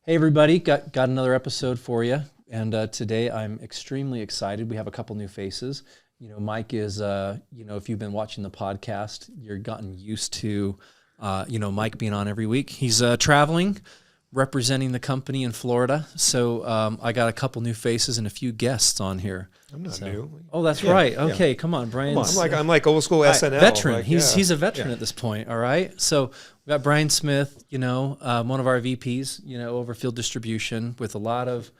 Hey everybody, got another episode for you, and today I'm extremely excited. We have a couple new faces. You know, Mike is, if you've been watching the podcast, you're gotten used to, Mike being on every week. He's traveling, representing the company in Florida. So I got a couple new faces and a few guests on here. I'm not new. Oh, that's right. Okay, come on, Brian. I'm like old school SNL. Veteran. He's a veteran at this point. All right. So we got Brian Smith, one of our VPs, over field distribution with a lot of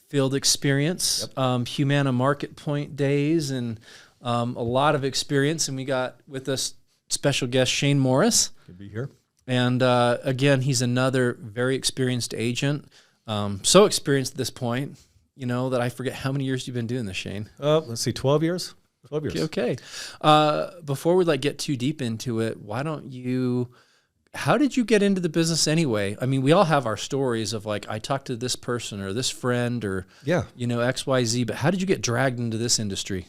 field experience, Humana Market Point days, and a lot of experience. And we got with us special guest Shane Morris. Good to be here. And again, he's another very experienced agent. So experienced at this point, that I forget how many years you've been doing this, Shane. Let's see, 12 years. 12 years. Okay. Before we get too deep into it, how did you get into the business anyway? I mean, we all have our stories of I talked to this person or this friend or, XYZ, but how did you get dragged into this industry?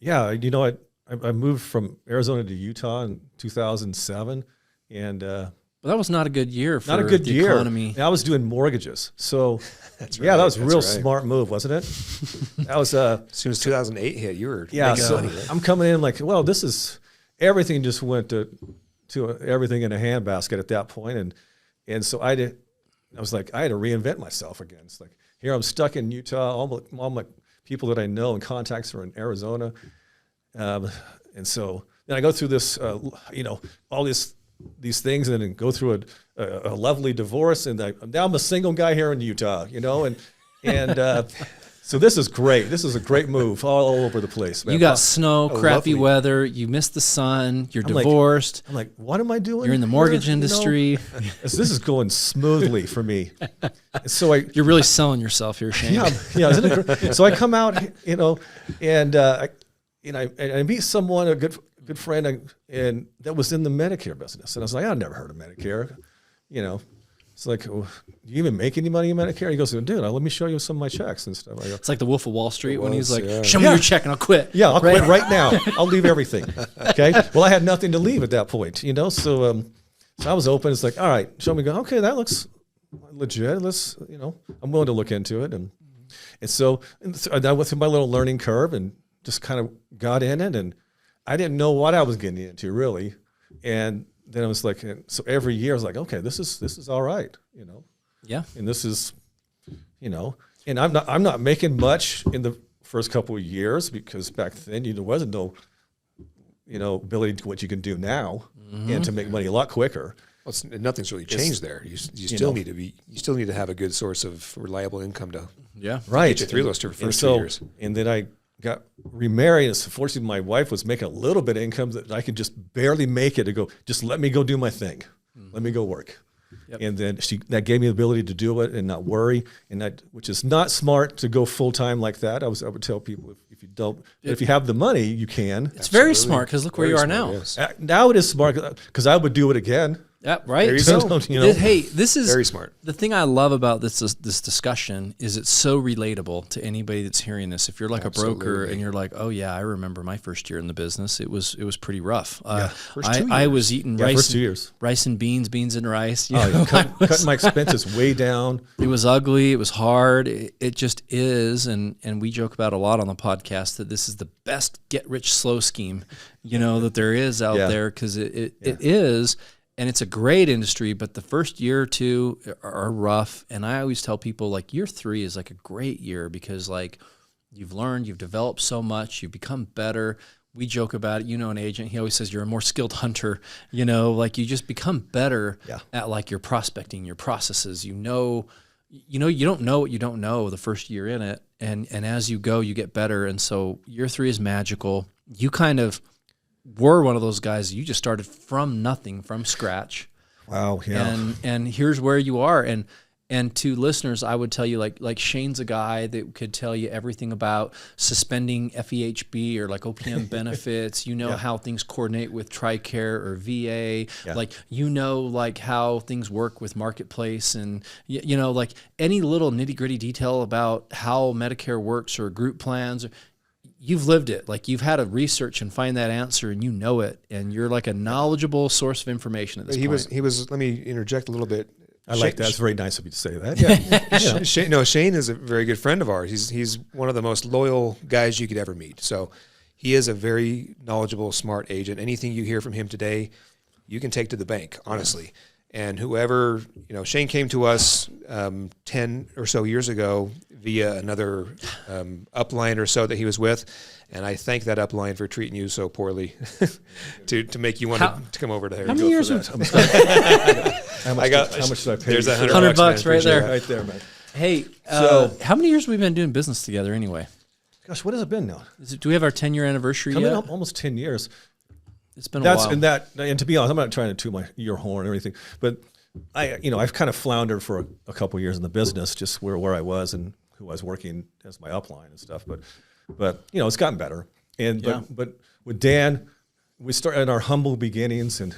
Yeah. I moved from Arizona to Utah in 2007 and, well, that was not a good year for not a good the year. economy. I was doing mortgages. So That's that was a real right. smart move, wasn't it? That was, as soon as 2008 hit, you were so money, right? I'm coming in this is, everything just went to everything in a handbasket at that point. And so I had to reinvent myself again. It's like, here I'm stuck in Utah. All my people that I know and contacts are in Arizona. And so then I go through this, all these things and then go through a lovely divorce. And now I'm a single guy here in Utah, so this is great. This is a great move all over the place, man. You got snow, crappy lovely weather. You missed the sun. You're divorced. I'm like, what am I doing? You're in the mortgage industry. This is going smoothly for me. So you're really selling yourself here, Shane. Yeah. Isn't it great? So I come out, and I meet someone, a good friend, and that was in the Medicare business, and I was like, I've never heard of Medicare, It's like, do you even make any money in Medicare? He goes, dude, let me show you some of my checks and stuff. I go, it's like the Wolf of Wall Street when he's like, yeah. show me your check and I'll quit. Yeah, I'll quit right now. I'll leave everything. Okay. Well, I had nothing to leave at that point, So I was open. It's like, all right, show me. Go. Okay, that looks legit. Let's, I'm willing to look into it. And so I went through my little learning curve and just kind of got in it. And I didn't know what I was getting into really. And then I was like, so every year I was like, okay, this is all right, Yeah. And this is, and I'm not making much in the first couple of years because back then there wasn't no, ability to what you can do now and to make money a lot quicker. Well, nothing's really changed there. You still need to have a good source of reliable income to right. get you through those first 2 years. And then I got remarried, and so fortunately my wife was making a little bit of income that I could just barely make it to go, just let me go do my thing. Let me go work. Yep. And then that gave me the ability to do it and not worry, which is not smart to go full time like that. I would tell people if you have the money, you can. It's very smart because look where you are now. Yes. Now it is smart because I would do it again. Yeah, right. There you go. Hey, this is very smart. The thing I love about this discussion is it's so relatable to anybody that's hearing this. If you're like a broker and you're like, oh yeah, I remember my first year in the business. It was pretty rough. I was eating rice and beans and rice. Cutting my expenses way down. It was ugly. It was hard. It just is. And we joke about a lot on the podcast that this is the best get rich slow scheme, that there is out there because it is. And it's a great industry, but the first year or two are rough. And I always tell people year 3 is a great year because you've learned, you've developed so much, you've become better. We joke about it, an agent, he always says you're a more skilled hunter, you just become better at your prospecting, your processes, you don't know what you don't know the first year in it. And as you go, you get better. And so year 3 is magical. You kind of were one of those guys. You just started from nothing, from scratch. Wow. Yeah. And here's where you are. And to listeners, I would tell you like Shane's a guy that could tell you everything about suspending FEHB or OPM benefits. How things coordinate with TRICARE or VA. Yeah. How things work with Marketplace and any little nitty gritty detail about how Medicare works or group plans. You've lived it. You've had to research and find that answer and it. And you're a knowledgeable source of information at this point. He was, let me interject a little bit. I like that. It's very nice of you to say that. Yeah. Shane is a very good friend of ours. He's one of the most loyal guys you could ever meet. So he is a very knowledgeable, smart agent. Anything you hear from him today, you can take to the bank, honestly. And whoever, Shane came to us 10 or so years ago via another upline or so that he was with. And I thank that upline for treating you so poorly to make you want to come over to there. How many years? How much did I pay? There's $100 right there. Right there, man. Hey, so how many years have we been doing business together anyway? Gosh, what has it been now? Do we have our 10-year anniversary Coming yet? up almost 10 years. It's been a while. And to be honest, I'm not trying to toot your horn or anything, but I've kind of floundered for a couple of years in the business, just where I was and who I was working as my upline and stuff. But it's gotten better. But with Dan, we started in our humble beginnings and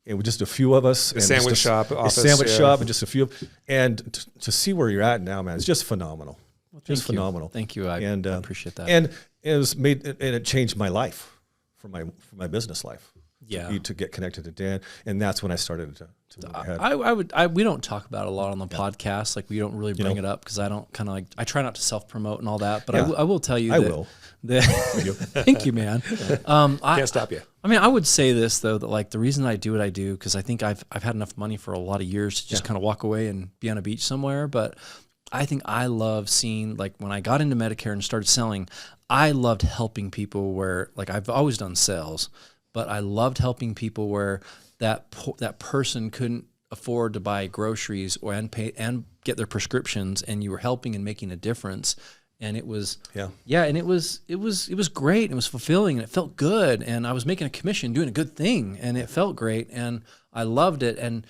with just a few of us. The sandwich shop office. Sandwich shop and just a few. And to see where you're at now, man, it's just phenomenal. Well, just phenomenal. Thank you. I appreciate that. And it changed my life. For my business life, to get connected to Dan, and that's when I started to move ahead. We don't talk about it a lot on the podcast. Like we don't really bring it up because I don't I try not to self promote and all that. But I will tell you. Thank you, man. Can't stop you. I mean, I would say this though, that like the reason I do what I do because I think I've had enough money for a lot of years to just kind of walk away and be on a beach somewhere, but. I think I love seeing, like when I got into Medicare and started selling, I loved helping people where, like I've always done sales, but I loved helping people where that person couldn't afford to buy groceries and pay and get their prescriptions, and you were helping and making a difference. And it was, and it was great. And it was fulfilling and it felt good. And I was making a commission doing a good thing and it felt great. And I loved it. And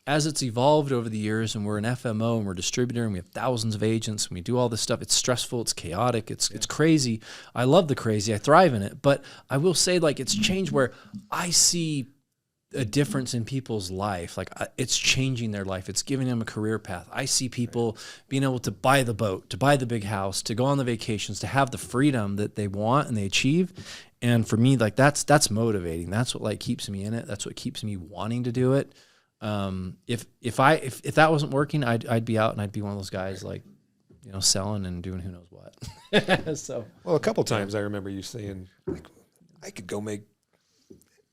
as it's evolved over the years and we're an FMO and we're a distributor and we have thousands of agents and we do all this stuff, it's stressful, it's chaotic, it's crazy. I love the crazy, I thrive in it. But I will say like it's changed where I see a difference in people's life. Like it's changing their life. It's giving them a career path. I see people being able to buy the boat, to buy the big house, to go on the vacations, to have the freedom that they want and they achieve. And for me, like that's motivating. That's what like keeps me in it. That's what keeps me wanting to do it. If that wasn't working, I'd be out and I'd be one of those guys like, selling and doing who knows what. So, well, a couple times I remember you saying like, I could go make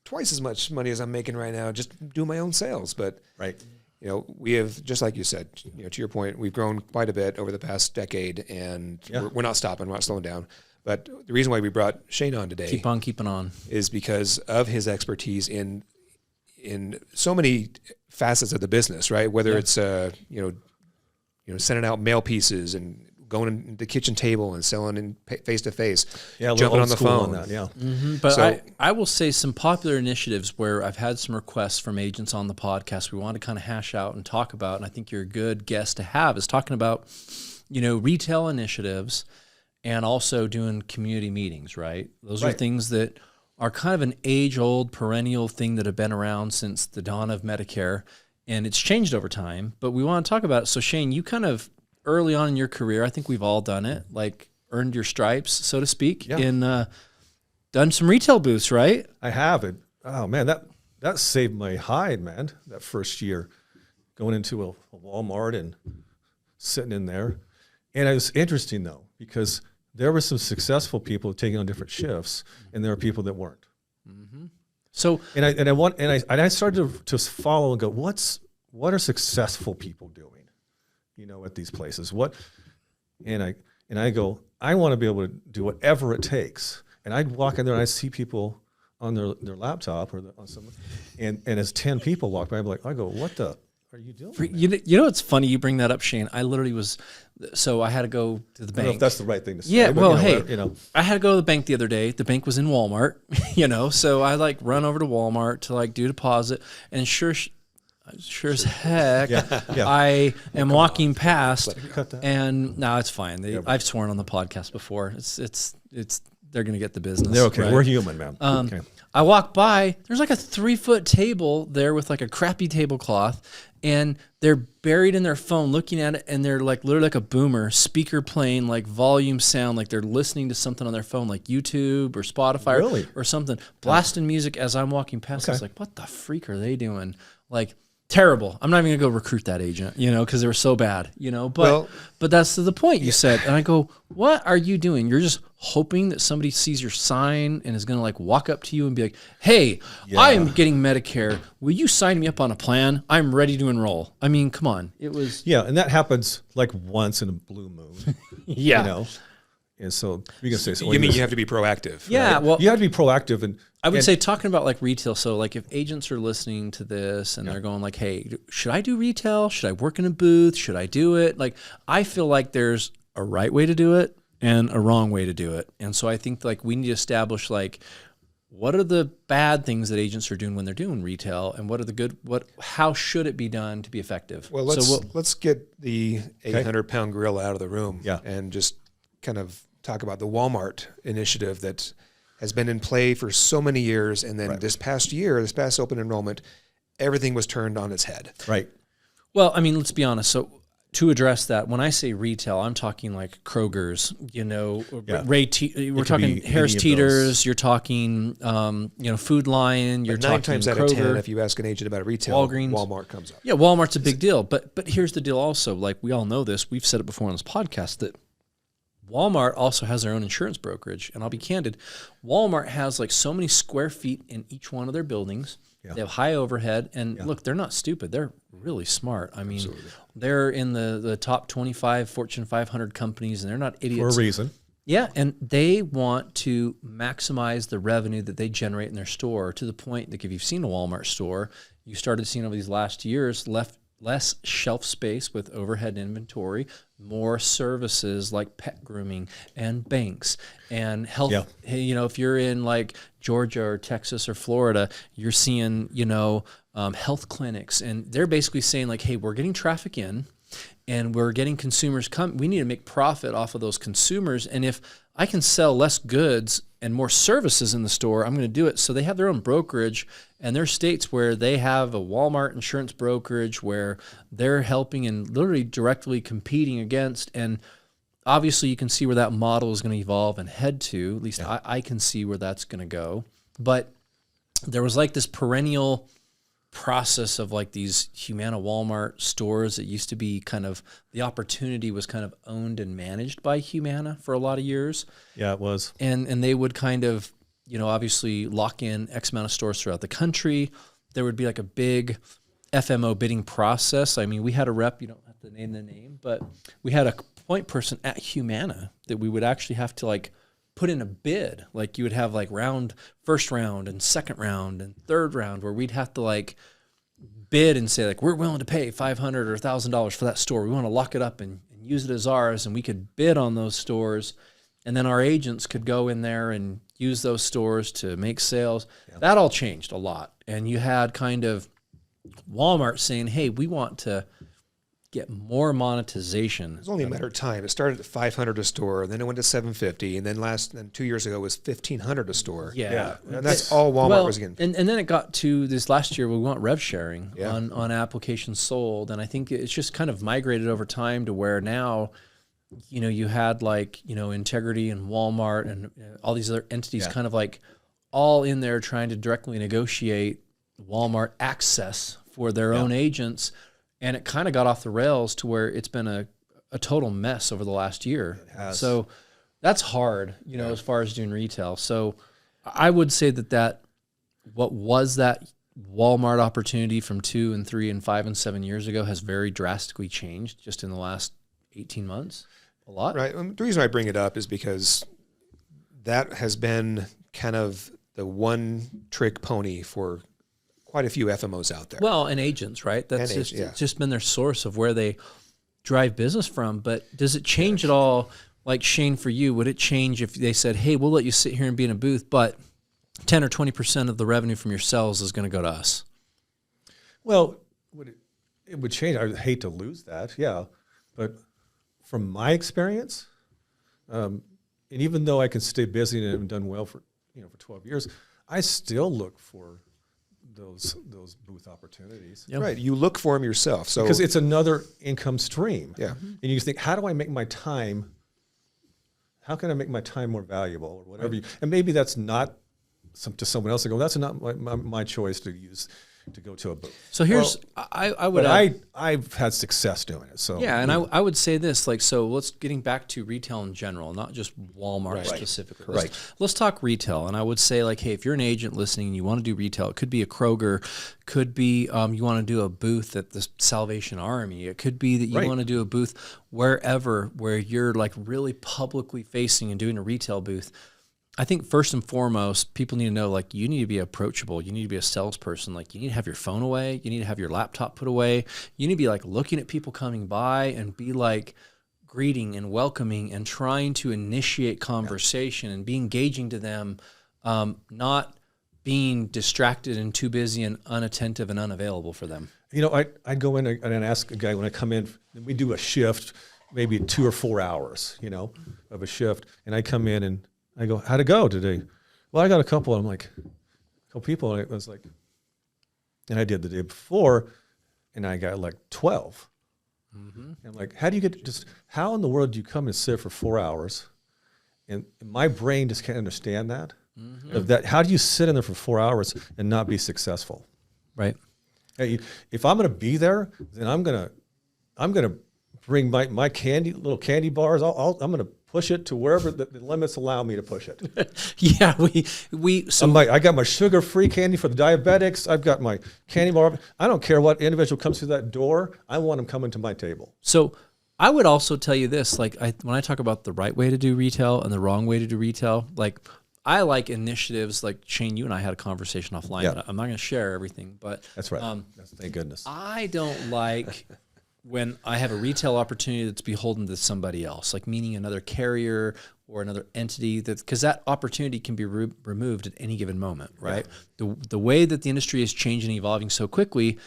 twice as much money as I'm making right now, just do my own sales. But we have, just like you said, to your point, we've grown quite a bit over the past decade and we're not stopping, we're not slowing down. But the reason why we brought Shane on today, keep on keeping on, is because of his expertise in so many facets of the business, right? Whether it's sending out mail pieces and going to the kitchen table and selling in face to face, jumping on the phone. On that, But so, I will say some popular initiatives where I've had some requests from agents on the podcast we want to kind of hash out and talk about, and I think you're a good guest to have, is talking about retail initiatives and also doing community meetings, right? Those are things that are kind of an age-old perennial thing that have been around since the dawn of Medicare, and it's changed over time, but we want to talk about it. So Shane, you kind of early on in your career, I think we've all done it, like earned your stripes, so to speak, in done some retail booths, right? I have it. Oh man, that saved my hide, man, that first year, going into a Walmart and sitting in there. And it was interesting though, because there were some successful people taking on different shifts, and there were people that weren't. Mm-hmm. So, and I started to follow and go, what are successful people doing, at these places? And I go, I want to be able to do whatever it takes. And I'd walk in there and I see people on their laptop or on something, and as 10 people walk by, I go, what the are you doing? It's funny you bring that up, Shane. I literally so I had to go to the bank. I don't know if that's the right thing to say. Yeah, but, I had to go to the bank the other day. The bank was in Walmart, so I run over to Walmart to do deposit, and sure as heck, I am walking past, and no, it's fine. I've sworn on the podcast before. It's they're gonna get the business. They're okay. Right? We're human, man. Okay. I walk by. There's a 3-foot table there with a crappy tablecloth, and they're buried in their phone looking at it, and they're literally like a boomer, speaker playing volume sound, like they're listening to something on their phone, like YouTube or Spotify or something, blasting music as I'm walking past. I was like, what the freak are they doing? terrible. I'm not even gonna go recruit that agent, because they were so bad, but that's the point you said. And I go, what are you doing? You're just hoping that somebody sees your sign and is going to walk up to you and be like, hey, I am getting Medicare. Will you sign me up on a plan? I'm ready to enroll. I mean, come on. It was. Yeah. And that happens once in a blue moon. Yeah. And so you can say, you mean you have to be proactive. Yeah. Right? Well, you have to be proactive. And I would say talking about retail. So if agents are listening to this and they're going hey, should I do retail? Should I work in a booth? Should I do it? I feel like there's a right way to do it and a wrong way to do it. And so I think we need to establish what are the bad things that agents are doing when they're doing retail, and what are the good, how should it be done to be effective? Well, let's get the 800-pound gorilla out of the room and just kind of talk about the Walmart initiative that has been in play for so many years. And then this past open enrollment, everything was turned on its head. Right. Well, I mean, let's be honest. So to address that, when I say retail, I'm talking Kroger's, we're talking Harris Teeter's, you're talking, Food Lion, you're talking 9 times out of 10, if you ask an agent about a retail, Walgreens, Walmart comes up. Yeah, Walmart's a big deal. But here's the deal also, we all know this, we've said it before on this podcast, that Walmart also has their own insurance brokerage. And I'll be candid, Walmart has so many square feet in each one of their buildings. Yeah. They have high overhead, and look, they're not stupid. They're really smart. I mean, they're in the top 25 Fortune 500 companies, and they're not idiots. For a reason. Yeah, and they want to maximize the revenue that they generate in their store, to the point that if you've seen a Walmart store, you started seeing over these last years less shelf space with overhead inventory, more services like pet grooming and banks and health. Yeah. If you're in Georgia or Texas or Florida, you're seeing, health clinics, and they're basically saying hey, we're getting traffic in and we're getting consumers come. We need to make profit off of those consumers. And if I can sell less goods and more services in the store, I'm going to do it. So they have their own brokerage, and there are states where they have a Walmart insurance brokerage where they're helping and literally directly competing against. And obviously you can see where that model is going to evolve and head to. At least I can see where that's going to go. But there was this perennial process of these Humana Walmart stores that used to be the opportunity was owned and managed by Humana for a lot of years. Yeah, it was. And they would obviously lock in X amount of stores throughout the country. There would be a big FMO bidding process. I mean, we had a rep, you don't have to name the name, but we had a point person at Humana that we would actually have to put in a bid. You would have first round and second round and third round, where we'd have to bid and say we're willing to pay $500 or $1,000 for that store. We want to lock it up and use it as ours, and we could bid on those stores, and then our agents could go in there and use those stores to make sales. Yeah. That all changed a lot, and you had Walmart saying, hey, we want to get more monetization. It was only a matter of time. It started at $500 a store, then it went to $750, and then 2 years ago it was $1,500 a store. Yeah. And that's all Walmart was getting. And then it got to this last year, we want rev sharing on applications sold, and I think it's just migrated over time to where now, you had Integrity and Walmart and all these other entities all in there trying to directly negotiate Walmart access for their own agents. And it got off the rails to where it's been a total mess over the last year. So that's hard, as far as doing retail. So I would say that what was that Walmart opportunity from 2 and 3 and 5 and 7 years ago has very drastically changed just in the last 18 months. A lot. Right. The reason I bring it up is because that has been the one-trick pony for quite a few FMOs out there. Well, and agents, right? That's it's just been their source of where they drive business from. But does it change at all? Shane, for you, would it change if they said, hey, we'll let you sit here and be in a booth, but 10 or 20% of the revenue from your sales is going to go to us? Well, it would change. I would hate to lose that, but from my experience, and even though I can stay busy and have done well for 12 years, I still look for those booth opportunities. Yep. Right. You look for them yourself. So because it's another income stream. Yeah. And you think, how can I make my time more valuable or whatever? Right. And maybe that's not to someone else. I go, that's not my choice to use to go to a booth. So here's, I would, I've had success doing it. So yeah, and I would say this, like, so let's getting back to retail in general, not just Walmart specifically. Let's talk retail. And I would say, like, hey, if you're an agent listening and you want to do retail, it could be a Kroger, could be you want to do a booth at the Salvation Army. It could be that you want to do a booth wherever where you're like really publicly facing and doing a retail booth. I think first and foremost, people need to know, like, you need to be approachable. You need to be a salesperson. Like, you need to have your phone away. You need to have your laptop put away. You need to be like looking at people coming by and be like greeting and welcoming and trying to initiate conversation and be engaging to them, not being distracted and too busy and unattentive and unavailable for them. You know, I'd go in and ask a guy when I come in, we do a shift, maybe 2 or 4 hours, you know, of a shift. And I come in and I go, how'd it go today? Well, I got a couple. I'm like, a couple people. And it was like, and I did the day before, and I got like 12. And I'm like, how do you get how in the world do you come and sit for 4 hours? And my brain just can't understand that. Of that, how do you sit in there for 4 hours and not be successful? Right. Hey, if I'm going to be there, then I'm going to bring my little candy bars. I'm going to push it to wherever the limits allow me to push it. Yeah, so I got my sugar-free candy for the diabetics. I've got my candy bar. I don't care what individual comes through that door. I want them coming to my table. So I would also tell you this, like, when I talk about the right way to do retail and the wrong way to do retail, like, I like initiatives like, Shane, you and I had a conversation offline. Yeah. I'm not going to share everything, but that's right. Thank goodness. I don't like when I have a retail opportunity that's beholden to somebody else, like meaning another carrier or another entity, because that opportunity can be removed at any given moment, right? Yeah. The way that the industry is changing and evolving so quickly,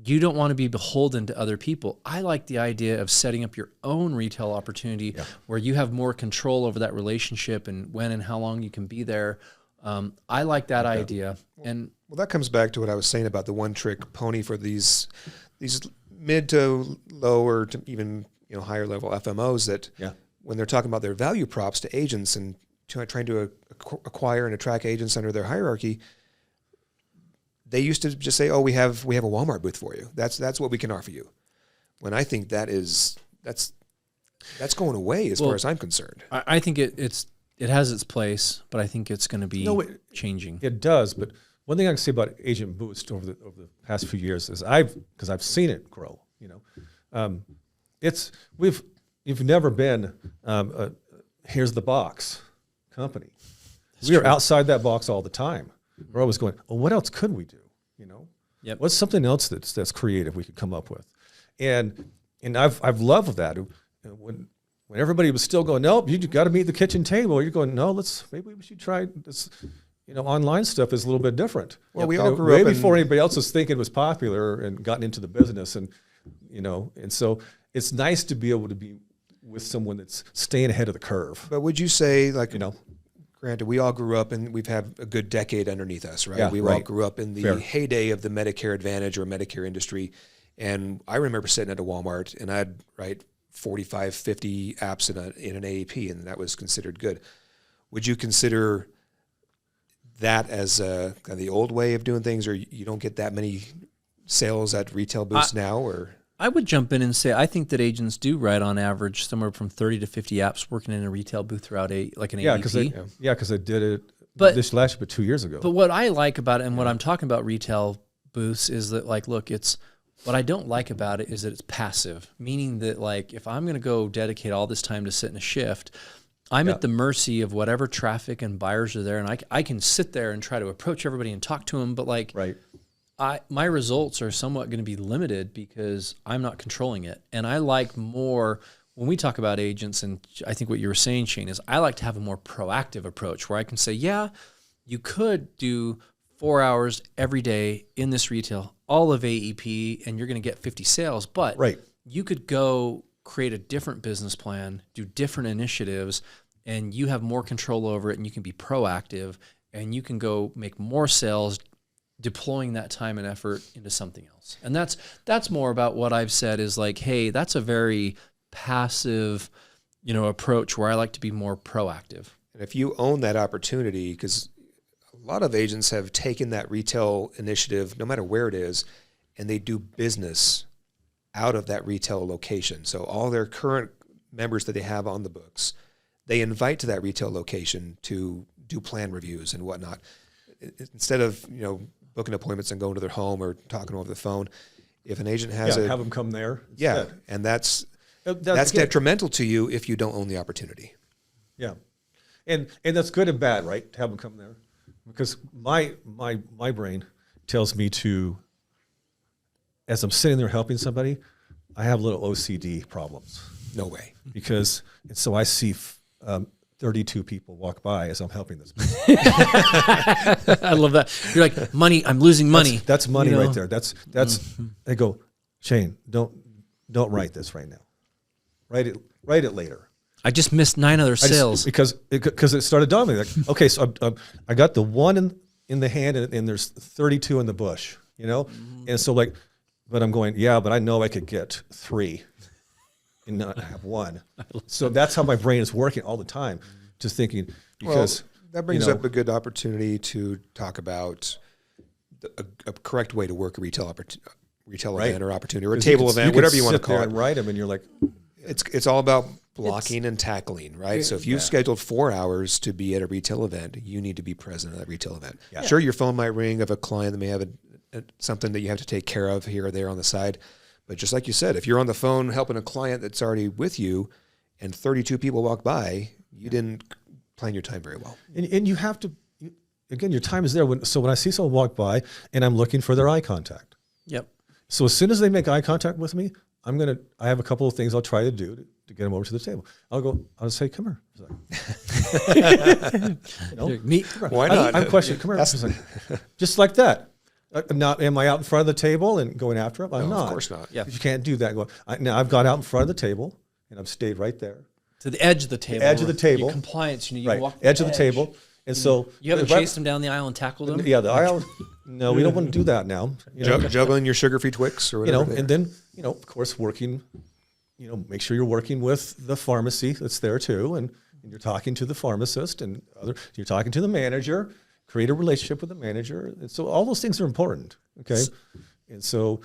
you don't want to be beholden to other people. I like the idea of setting up your own retail opportunity where you have more control over that relationship and when and how long you can be there. I like that idea. And well, that comes back to what I was saying about the one-trick pony for these mid to lower to even higher level FMOs that when they're talking about their value props to agents and trying to acquire and attract agents under their hierarchy, they used to just say, "Oh, we have a Walmart booth for you. That's what we can offer you." When I think that's going away as far as I'm concerned. I think it has its place, but I think it's going to be changing. It does, but one thing I can say about Agent Boost over the past few years is because I've seen it grow. We've never been here's the box company. We are outside that box all the time. We're always going, well, what else could we do? What's something else that's creative we could come up with? And I've loved that. When everybody was still going, nope, you got to meet at the kitchen table. You're going, no, maybe we should try this. Online stuff is a little bit different. Well, we all grew up before anybody else was thinking it was popular and gotten into the business, and so it's nice to be able to be with someone that's staying ahead of the curve. But would you say, like, granted, we all grew up and we've had a good decade underneath us, right? Yeah, we all grew up in the heyday of the Medicare Advantage or Medicare industry, and I remember sitting at a Walmart and I'd write 45, 50 apps in an AEP, and that was considered good. Would you consider that as kind of the old way of doing things, or you don't get that many sales at retail booths now? Or I would jump in and say I think that agents do write on average somewhere from 30 to 50 apps working in a retail booth throughout an AEP. Because I did it this last year, but 2 years ago. But what I like about it and what I'm talking about retail booths is that, like, look, what I don't like about it is that it's passive, meaning that, like, if I'm going to go dedicate all this time to sit in a shift, I'm at the mercy of whatever traffic and buyers are there, and I can sit there and try to approach everybody and talk to them, but, like, my results are somewhat going to be limited because I'm not controlling it. And I like more, when we talk about agents, and I think what you were saying, Shane, is I like to have a more proactive approach where I can say, yeah, you could do 4 hours every day in this retail, all of AEP, and you're going to get 50 sales, but you could go create a different business plan, do different initiatives, and you have more control over it, and you can be proactive, and you can go make more sales, deploying that time and effort into something else. And that's more about what I've said is, like, hey, that's a very passive, approach where I like to be more proactive. And if you own that opportunity, because a lot of agents have taken that retail initiative, no matter where it is, and they do business out of that retail location. So all their current members that they have on the books, they invite to that retail location to do plan reviews and whatnot. Instead of, booking appointments and going to their home or talking over the phone, if an agent has have them come there. Yeah, instead. and that's detrimental to you if you don't own the opportunity. Yeah, and that's good and bad, right? To have them come there, because my brain tells me to, as I'm sitting there helping somebody, I have little OCD problems. No way. Because so I see 32 people walk by as I'm helping this person. I love that. You're like, money, I'm losing money. That's money right there. That's they go, Shane, don't write this right now. Write it later. I just missed 9 other sales. Because it started dawning me like, okay, so I got the one in the hand and there's 32 in the bush, And so but I'm going, yeah, but I know I could get 3 and not have 1. So that's how my brain is working all the time, just thinking, because that brings up a good opportunity to talk about a correct way to work a retail event or opportunity or a table event, whatever you want to call it. Write them, and you're like, it's all about blocking and tackling, right? So if you've scheduled 4 hours to be at a retail event, you need to be present at that retail event. Yeah. Sure, your phone might ring of a client that may have something that you have to take care of here or there on the side. But just like you said, if you're on the phone helping a client that's already with you and 32 people walk by, you didn't plan your time very well. And you have to, again, your time is there. So when I see someone walk by and I'm looking for their eye contact. Yep. So as soon as they make eye contact with me, I have a couple of things I'll try to do to get them over to the table. I'll say, come here. Meet. Why not? I'm questioning, come here. Just like that. Am I out in front of the table and going after him? I'm not. Of course not. Yeah. You can't do that. Now I've gone out in front of the table and I've stayed right there. To the edge of the table. Edge of the table. Your compliance, you right. walk edge of the table. And so you haven't chased them down the aisle and tackled them? Yeah, the aisle. No, we don't want to do that now. Juggling your sugar-free Twix or whatever. And then, of course, working, make sure you're working with the pharmacy that's there too. And you're talking to the pharmacist and you're talking to the manager, create a relationship with the manager. And so all those things are important. Okay. And so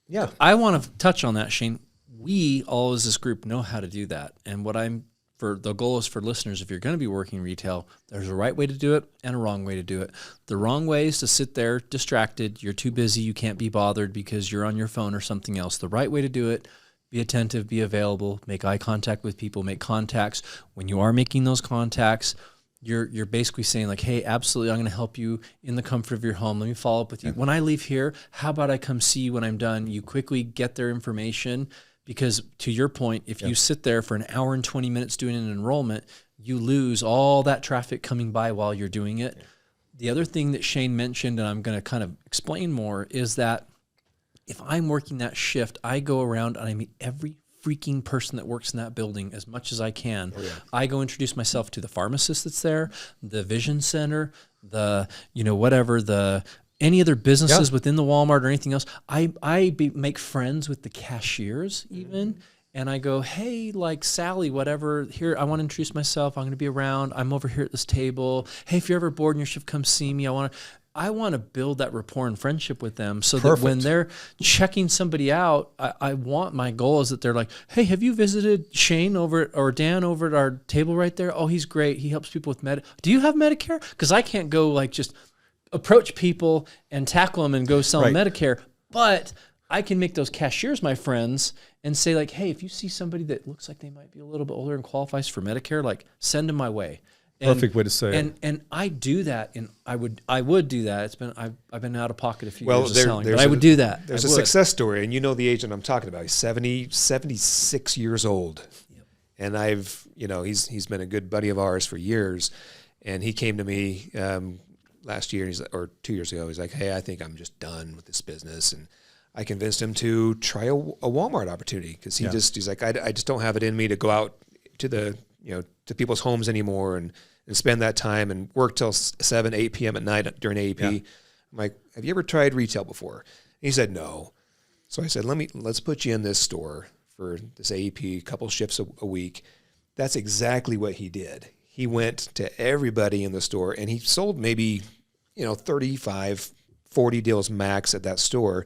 yeah, I want to touch on that, Shane. We all as this group know how to do that. And the goal is for listeners, if you're going to be working retail, there's a right way to do it and a wrong way to do it. The wrong way is to sit there distracted. You're too busy. You can't be bothered because you're on your phone or something else. The right way to do it, be attentive, be available, make eye contact with people, make contacts. When you are making those contacts, you're basically saying like, hey, absolutely, I'm going to help you in the comfort of your home. Let me follow up with you. When I leave here, how about I come see you when I'm done? You quickly get their information. Because to your point, if you sit there for an hour and 20 minutes doing an enrollment, you lose all that traffic coming by while you're doing it. Yeah. The other thing that Shane mentioned, and I'm going to kind of explain more, is that if I'm working that shift, I go around and I meet every freaking person that works in that building as much as I can. Oh, yeah. I go introduce myself to the pharmacist that's there, the vision center, any other businesses within the Walmart or anything else. I make friends with the cashiers even. And I go, hey, like Sally, whatever, here, I want to introduce myself. I'm going to be around. I'm over here at this table. Hey, if you're ever bored in your shift, come see me. I want to build that rapport and friendship with them so that when they're checking somebody out, my goal is that they're like, hey, have you visited Shane or Dan over at our table right there? Oh, he's great. He helps people with Do you have Medicare? Because I can't go just approach people and tackle them and go sell them Medicare, but I can make those cashiers my friends and say like, hey, if you see somebody that looks like they might be a little bit older and qualifies for Medicare, send them my way. Perfect way to say it. And I do that, and I would do that. I've been out of pocket a few years of selling, but I would do that. There's a success story, and the agent I'm talking about. He's 76 years old, and he's been a good buddy of ours for years, and he came to me last year, or 2 years ago. He's like, hey, I think I'm just done with this business, and I convinced him to try a Walmart opportunity because he's like, I just don't have it in me to go out to to people's homes anymore and spend that time and work till 7, 8 p.m. at night during AEP. Yeah. I'm like, have you ever tried retail before? And he said, no. So I said, let's put you in this store for this AEP, couple shifts a week. That's exactly what he did. he went to everybody in the store and he sold maybe, 35, 40 deals max at that store.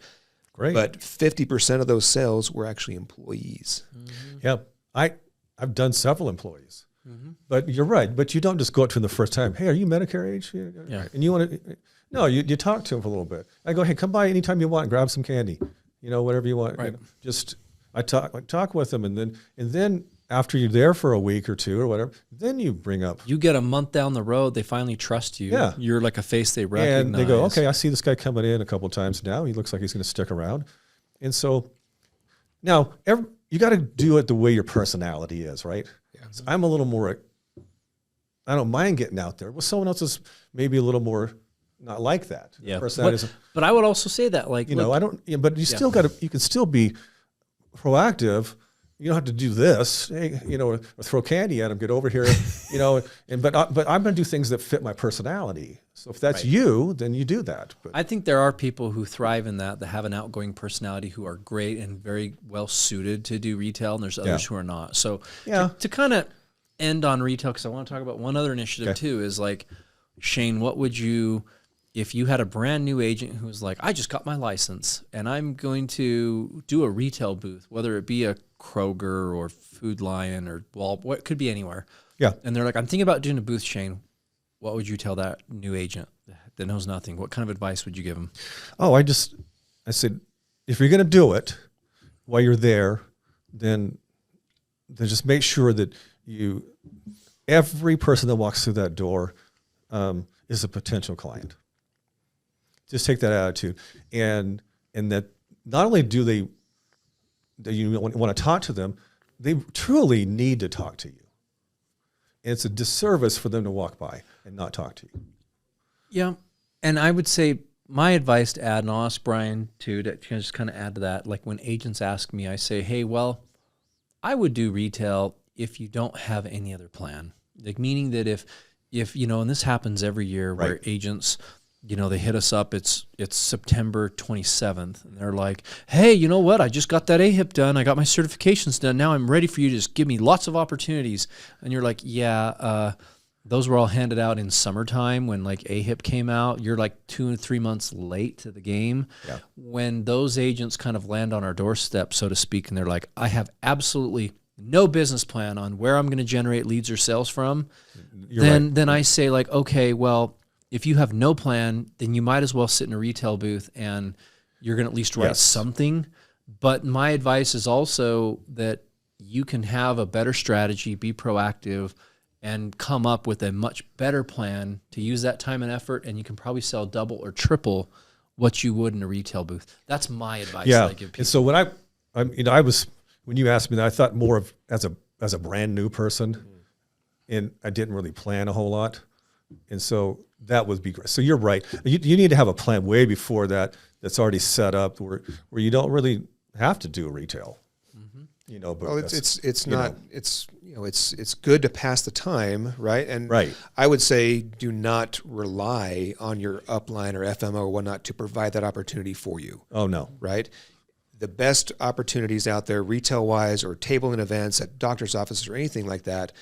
Great. But 50% of those sales were actually employees. Mm-hmm. Yeah. I've done several employees. Mm-hmm. But you're right. But you don't just go up to them the first time. Hey, are you Medicare age? Yeah. And you want to? No, you talk to them for a little bit. I go, hey, come by anytime you want and grab some candy. Whatever you want. Right. I talk with them, and then after you're there for a week or two or whatever, then you bring up. You get a month down the road, they finally trust you. Yeah. You're like a face they recognize. And they go, okay, I see this guy coming in a couple of times now. He looks like he's going to stick around. And so now you got to do it the way your personality is, right? Yeah. So I'm a little more, I don't mind getting out there. Well, someone else is maybe a little more not like that. Yeah. But I would also say that, like, but you still got to, you can still be proactive. You don't have to do this, or throw candy at them, get over here, but I'm going to do things that fit my personality. So if that's you, then you do that. But I think there are people who thrive in that have an outgoing personality, who are great and very well suited to do retail, and there's others who are not. So to kind of end on retail, because I want to talk about one other initiative too, is like, Shane, what would you, if you had a brand new agent who was like, I just got my license and I'm going to do a retail booth, whether it be a Kroger or Food Lion or what could be anywhere. Yeah. And they're like, I'm thinking about doing a booth, Shane. What would you tell that new agent that knows nothing? What kind of advice would you give them? Oh, I said, if you're going to do it while you're there, then just make sure that every person that walks through that door is a potential client. Just take that attitude, and that not only do you want to talk to them, they truly need to talk to you. And it's a disservice for them to walk by and not talk to you. Yeah, and I would say my advice to add, and I'll ask Brian too, to just kind of add to that, like when agents ask me, I say, hey, well, I would do retail if you don't have any other plan. Like, meaning that if and this happens every year where agents, they hit us up, it's September 27th, and they're like, hey, you know what? I just got that AHIP done. I got my certifications done. Now I'm ready for you to just give me lots of opportunities. And you're like, those were all handed out in summertime when like AHIP came out. You're like 2 and 3 months late to the game. Yeah. When those agents kind of land on our doorstep, so to speak, and they're like, I have absolutely no business plan on where I'm going to generate leads or sales from, then I say, like, okay, well, if you have no plan, then you might as well sit in a retail booth and you're going to at least write something. But my advice is also that you can have a better strategy, be proactive, and come up with a much better plan to use that time and effort, and you can probably sell double or triple what you would in a retail booth. That's my advice that I give people. And so when you asked me that, I thought more of as a brand new person, and I didn't really plan a whole lot. And so that would be great. So you're right. You need to have a plan way before that's already set up where you don't really have to do retail. Mm-hmm. But well, it's good to pass the time, right? And I would say do not rely on your upline or FMO or whatnot to provide that opportunity for you. Oh no, right? The best opportunities out there, retail-wise or table and events at doctor's offices or anything like that,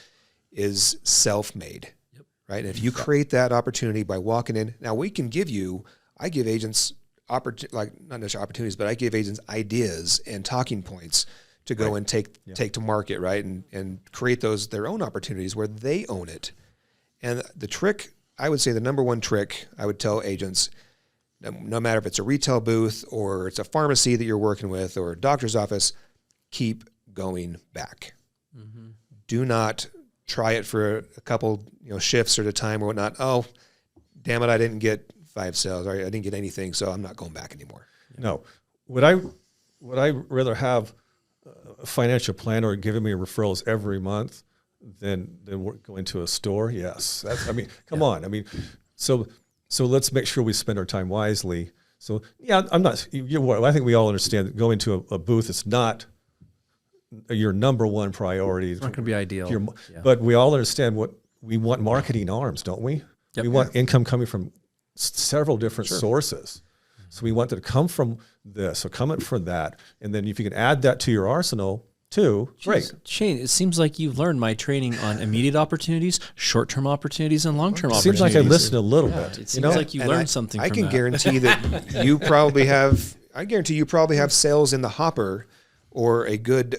is self-made. Right. And if you create that opportunity by walking in, now I give agents not necessarily opportunities, but I give agents ideas and talking points to go and take to market, right? And create their own opportunities where they own it. And the trick, I would say the number one trick I would tell agents, no matter if it's a retail booth or it's a pharmacy that you're working with or a doctor's office, keep going back. Mm-hmm. Do not try it for a couple, shifts at a time or whatnot. Oh, damn it, I didn't get 5 sales. Or I didn't get anything, so I'm not going back anymore. No. Would I rather have a financial planner giving me referrals every month than going to a store? Yes. Come on. So let's make sure we spend our time wisely. So I think we all understand that going to a booth is not your number one priority. It's not going to be ideal. But we all understand what we want: marketing arms, don't we? Yep. We want income coming from several different sources. So we want it to come from this or come from that. And then if you can add that to your arsenal, too, great. Shane, it seems like you've learned my training on immediate opportunities, short-term opportunities, and long-term opportunities. Seems like I listened a little bit. It seems like you learned something I from can that. guarantee that you probably have, sales in the hopper or a good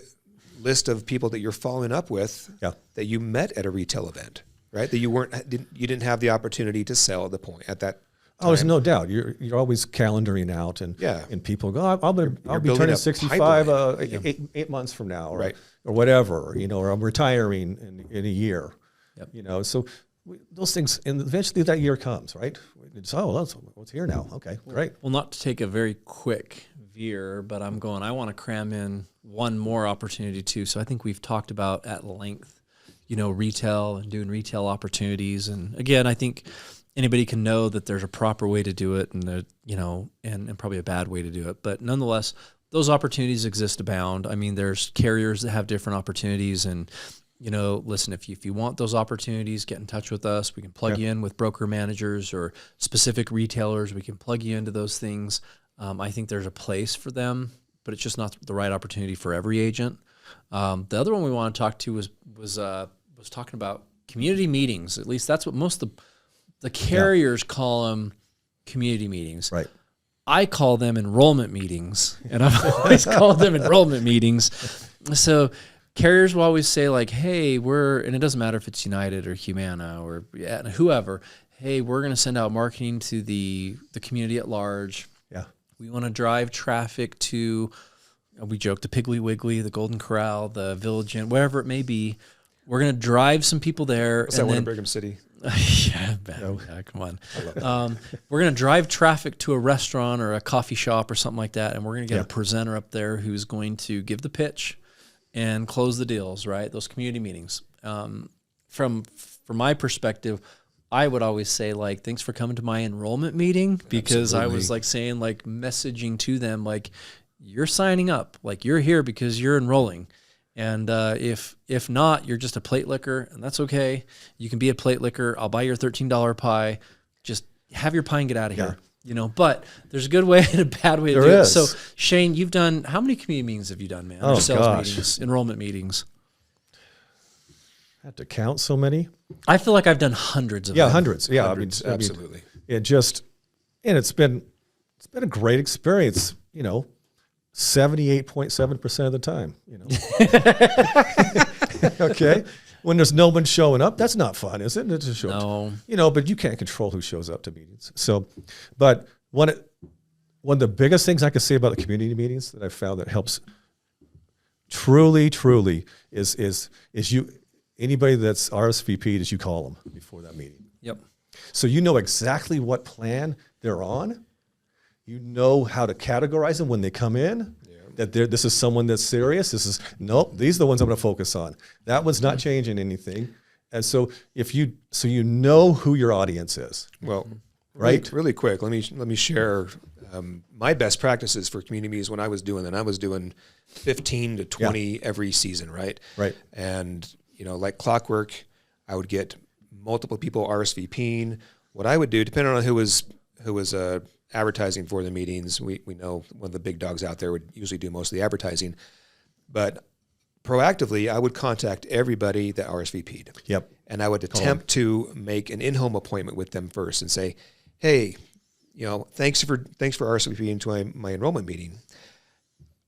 list of people that you're following up with that you met at a retail event, right? That you didn't have the opportunity to sell at that time. Oh, there's no doubt. You're always calendaring out, and people go, I'll be turning 65 8 months from now, or whatever, or I'm retiring in a year, So those things, and eventually that year comes, right? It's what's here now? Okay, great. Well, not to take a very quick veer, but I want to cram in one more opportunity too. So I think we've talked about at length, retail and doing retail opportunities, and again, I think anybody can know that there's a proper way to do it, and and probably a bad way to do it. But nonetheless, those opportunities exist abound. I mean, there's carriers that have different opportunities, and listen, if you want those opportunities, get in touch with us. We can plug you in with broker managers or specific retailers. We can plug you into those things. I think there's a place for them, but it's just not the right opportunity for every agent. The other one we want to talk to was talking about community meetings. At least that's what most of the carriers call them, community meetings. Right. I call them enrollment meetings, and I've always called them enrollment meetings. So carriers will always say like, hey, and it doesn't matter if it's United or Humana or whoever, hey, we're going to send out marketing to the community at large. Yeah. We want to drive traffic to, we joke, the Piggly Wiggly, the Golden Corral, the Village Inn, wherever it may be. We're going to drive some people there. What's that one in Brigham City? Come on. We're going to drive traffic to a restaurant or a coffee shop or something like that, and we're going to get a presenter up there who's going to give the pitch and close the deals, right? Those community meetings. From my perspective, I would always say, like, thanks for coming to my enrollment meeting, because I was like saying, like, messaging to them, like, you're signing up, like, you're here because you're enrolling. And if not, you're just a plate licker, and that's okay. You can be a plate licker. I'll buy your $13 pie. Just have your pie and get out of here. But there's a good way and a bad way to do it. So, Shane, you've done, how many community meetings have you done, man? Oh, sales meetings, enrollment meetings. I have to count so many. I feel like I've done hundreds of them. Hundreds. Yeah, Hundreds, absolutely. It's been a great experience, 78.7% of the time, Okay. When there's no one showing up, that's not fun, is it? It's a show. No. But you can't control who shows up to meetings. So, but one of the biggest things I can say about the community meetings that I've found that helps truly is anybody that's RSVP'd, is you call them before that meeting. Yep. So you know exactly what plan they're on. You know how to categorize them when they come in. That this is someone that's serious. These are the ones I'm going to focus on. That one's not changing anything. And so you know who your audience is. Well, right. Really quick, let me share my best practices for community meetings when I was doing them. I was doing 15 to 20 every season, right? Right. And like clockwork, I would get multiple people RSVPing. What I would do, depending on who was advertising for the meetings, we know one of the big dogs out there would usually do most of the advertising, but proactively I would contact everybody that RSVP'd. Yep. And I would attempt to make an in-home appointment with them first and say, hey, thanks for RSVPing to my enrollment meeting.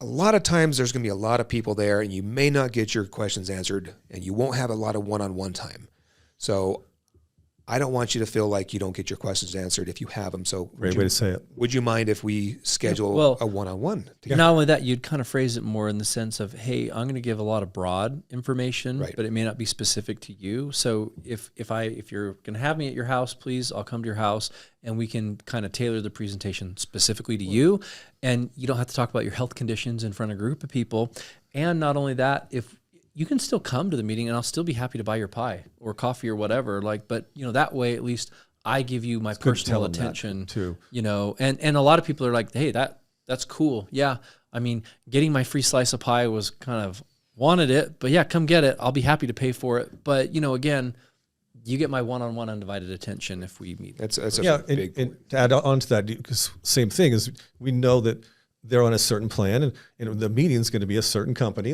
A lot of times there's going to be a lot of people there, and you may not get your questions answered, and you won't have a lot of one-on-one time. So I don't want you to feel like you don't get your questions answered if you have them. So great way to say it. Would you mind if we schedule a one-on-one together? Not only that, you'd kind of phrase it more in the sense of, hey, I'm going to give a lot of broad information, but it may not be specific to you. So if you're going to have me at your house, please, I'll come to your house, and we can kind of tailor the presentation specifically to you. And you don't have to talk about your health conditions in front of a group of people. And not only that, if you can still come to the meeting, and I'll still be happy to buy your pie or coffee or whatever. But that way, at least I give you my personal attention too. And a lot of people are like, hey, that's cool. Yeah. I mean, getting my free slice of pie was kind of wanted it, but yeah, come get it. I'll be happy to pay for it. But again, you get my one-on-one undivided attention if we meet. That's a big point. And to add on to that, because same thing is we know that they're on a certain plan, and the meeting's going to be a certain company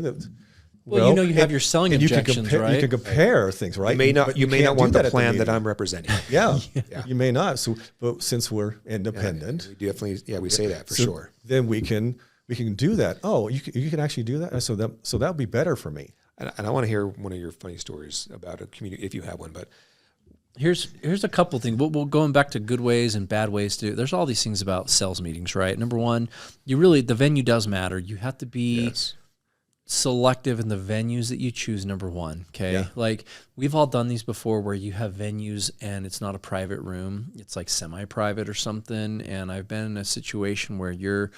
Well, you have your selling objections, right? You can compare things, right? You may not want the plan that I'm representing. Yeah, you may not. So, but since we're independent, we definitely, we say that for sure. Then we can do that. Oh, you can actually do that. So that would be better for me. And I want to hear one of your funny stories about a community, if you have one. But here's a couple things. We'll going back to good ways and bad ways too. There's all these things about sales meetings, right? Number one, the venue does matter. You have to be selective in the venues that you choose. Number one, okay. Like we've all done these before, where you have venues and it's not a private room; it's like semi-private or something. And I've been in a situation where you're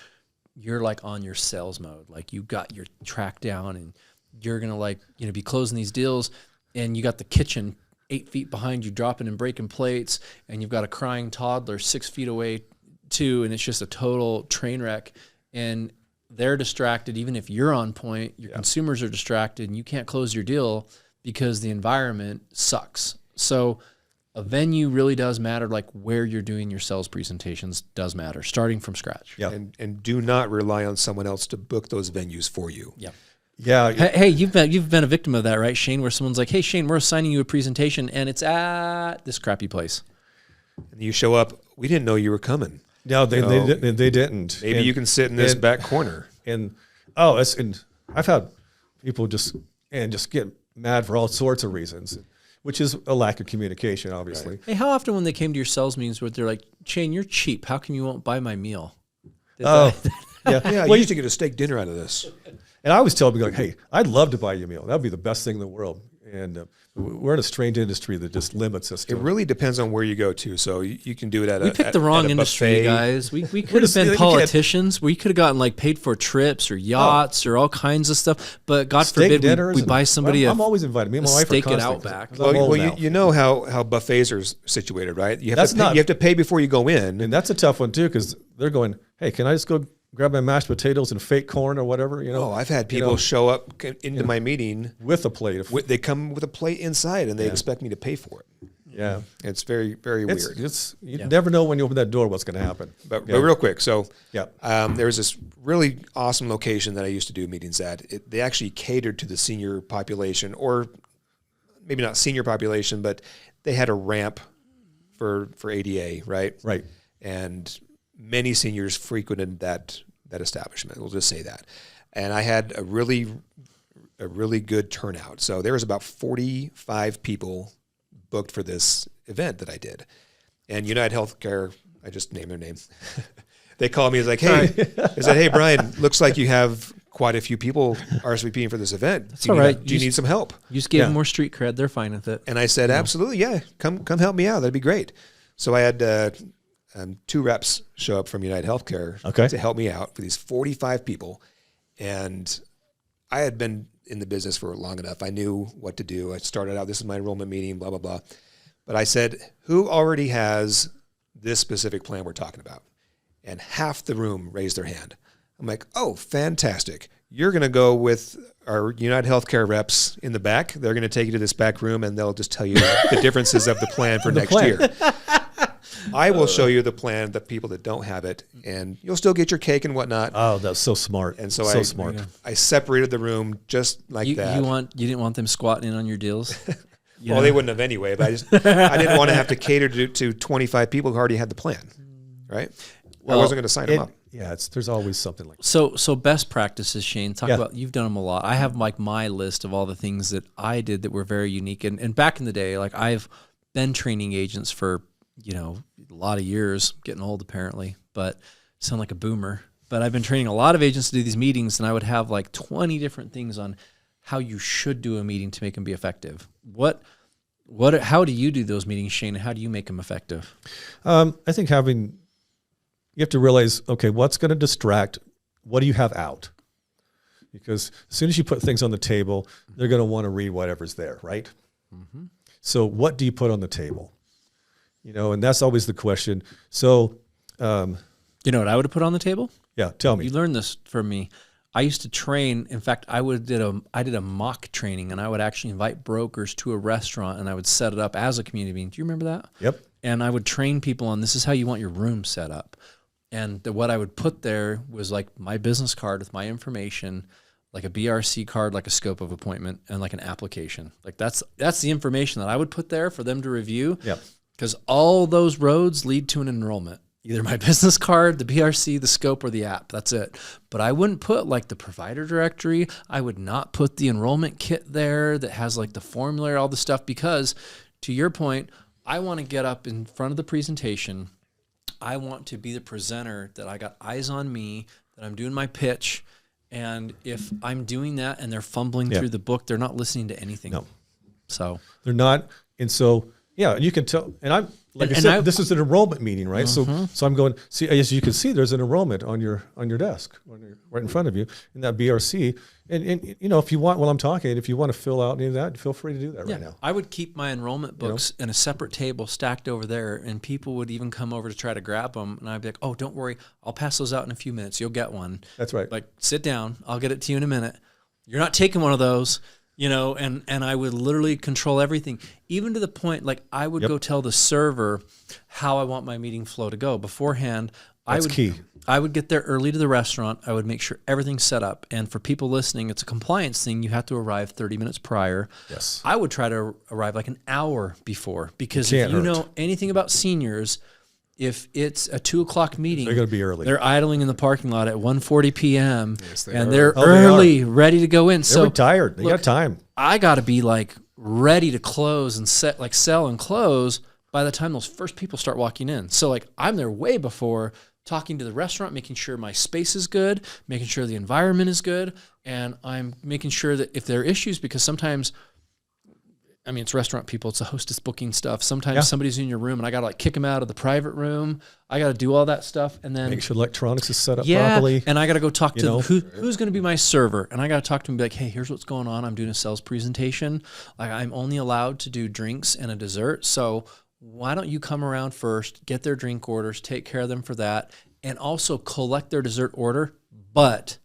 like on your sales mode, like you got your track down and you're gonna be closing these deals, and you got the kitchen 8 feet behind you dropping and breaking plates, and you've got a crying toddler 6 feet away too, and it's just a total train wreck. And they're distracted. Even if you're on point, your consumers are distracted, and you can't close your deal because the environment sucks. So a venue really does matter. Like where you're doing your sales presentations does matter, starting from scratch. Yeah. And do not rely on someone else to book those venues for you. Yeah. Yeah. Hey, you've been a victim of that, right, Shane? Where someone's like, "Hey, Shane, we're assigning you a presentation, and it's at this crappy place." And you show up. We didn't know you were coming. No, they didn't. Maybe you can sit in this back corner. And I've had people just get mad for all sorts of reasons, which is a lack of communication, obviously. Right. Hey, how often when they came to your sales meetings, where they're like, "Shane, you're cheap. How come you won't buy my meal?" Yeah. I used to get a steak dinner out of this. And I always tell people, like, "Hey, I'd love to buy you a meal. That'd be the best thing in the world." And we're in a strange industry that just limits us. It really depends on where you go to. So you can do it at we picked the wrong industry, guys. We could have been politicians. We could have gotten like paid for trips or yachts or all kinds of stuff. But God forbid we buy somebody I'm always invited. Me and my wife steak are it out back. Well, you know how buffets are situated, right? You have to pay before you go in. And that's a tough one too, because they're going, "Hey, can I just go grab my mashed potatoes and fake corn or whatever?" Oh, I've had people show up into my meeting with a plate. They come with a plate inside, and they expect me to pay for it. Yeah, it's very, very weird. You never know when you open that door what's going to happen. But real quick, so there was this really awesome location that I used to do meetings at. They actually catered to the senior population, or maybe not senior population, but they had a ramp for ADA, right? Right. And many seniors frequented that establishment. We'll just say that. And I had a really good turnout. So there was about 45 people booked for this event that I did. And United Healthcare, I just named their name. They called me. It's like, "Hey," they said, "Hey, Brian, looks like you have quite a few people RSVPing for this event. That's all right. Do you need some help?" You just gave them more street cred. They're fine with it. And I said, "Absolutely, yeah. Come help me out. That'd be great." So I had 2 reps show up from United Healthcare to help me out for these 45 people. And I had been in the business for long enough. I knew what to do. I started out, this is my enrollment meeting, blah, blah, blah. But I said, "Who already has this specific plan we're talking about?" And half the room raised their hand. I'm like, "Oh, fantastic. You're going to go with our United Healthcare reps in the back. They're going to take you to this back room, and they'll just tell you the differences of the plan for next year. I will show you the plan, the people that don't have it, and you'll still get your cake and whatnot." Oh, that's so smart. And so I separated the room just like that. You didn't want them squatting in on your deals? Well, they wouldn't have anyway, but I didn't want to have to cater to 25 people who already had the plan, right? Well, I wasn't going to sign them up. Yeah, there's always something like that. So best practices, Shane, talk about, you've done them a lot. I have like my list of all the things that I did that were very unique. And back in the day, like I've been training agents for, a lot of years, getting old apparently, but sound like a boomer. But I've been training a lot of agents to do these meetings, and I would have like 20 different things on how you should do a meeting to make them be effective. How do you do those meetings, Shane? How do you make them effective? I think you have to realize, okay, what's going to distract? What do you have out? Because as soon as you put things on the table, they're going to want to read whatever's there, right? Mm-hmm. So what do you put on the table? And that's always the question. So, you know what I would have put on the table? Yeah, tell me. You learned this from me. I used to train. In fact, I did a mock training, and I would actually invite brokers to a restaurant, and I would set it up as a community meeting. Do you remember that? Yep. And I would train people on, this is how you want your room set up. And what I would put there was like my business card with my information, like a BRC card, like a scope of appointment, and like an application. Like that's the information that I would put there for them to review. Yep. Because all those roads lead to an enrollment. Either my business card, the BRC, the scope, or the app. That's it. But I wouldn't put like the provider directory. I would not put the enrollment kit there that has like the formulary, all the stuff, because to your point, I want to get up in front of the presentation. I want to be the presenter, that I got eyes on me, that I'm doing my pitch. And if I'm doing that and they're fumbling through the book, they're not listening to anything. No. So they're not. And so, yeah, and you can tell, and I'm, like I said, this is an enrollment meeting, right? So I'm going, see, as you can see, there's an enrollment on your desk, right in front of you in that BRC. And you know, if you want, while I'm talking, if you want to fill out any of that, feel free to do that right now. I would keep my enrollment books in a separate table stacked over there, and people would even come over to try to grab them. And I'd be like, oh, don't worry, I'll pass those out in a few minutes. You'll get one. That's right. Like, sit down. I'll get it to you in a minute. You're not taking one of those. You know, and I would literally control everything, even to the point, like, I would go tell the server how I want my meeting flow to go beforehand. That's key. I would get there early to the restaurant. I would make sure everything's set up. And for people listening, it's a compliance thing. You have to arrive 30 minutes prior. Yes. I would try to arrive like an hour before, because if you know anything about seniors, if it's a 2:00 meeting, they're going to be early. They're idling in the parking lot at 1:40 p.m. Yes, and they're early, ready to go in. They're retired. They got time. I got to be like ready to close and sell and close by the time those first people start walking in. So like, I'm there way before, talking to the restaurant, making sure my space is good, making sure the environment is good, and I'm making sure that if there are issues, because sometimes, I mean, it's restaurant people, it's the hostess booking stuff. Sometimes somebody's in your room and I got to like kick them out of the private room. I got to do all that stuff. And then make sure electronics is set up properly. And I got to go talk to who's going to be my server. And I got to talk to him and be like, hey, here's what's going on. I'm doing a sales presentation. Like, I'm only allowed to do drinks and a dessert. So why don't you come around first, get their drink orders, take care of them for that, and also collect their dessert order. But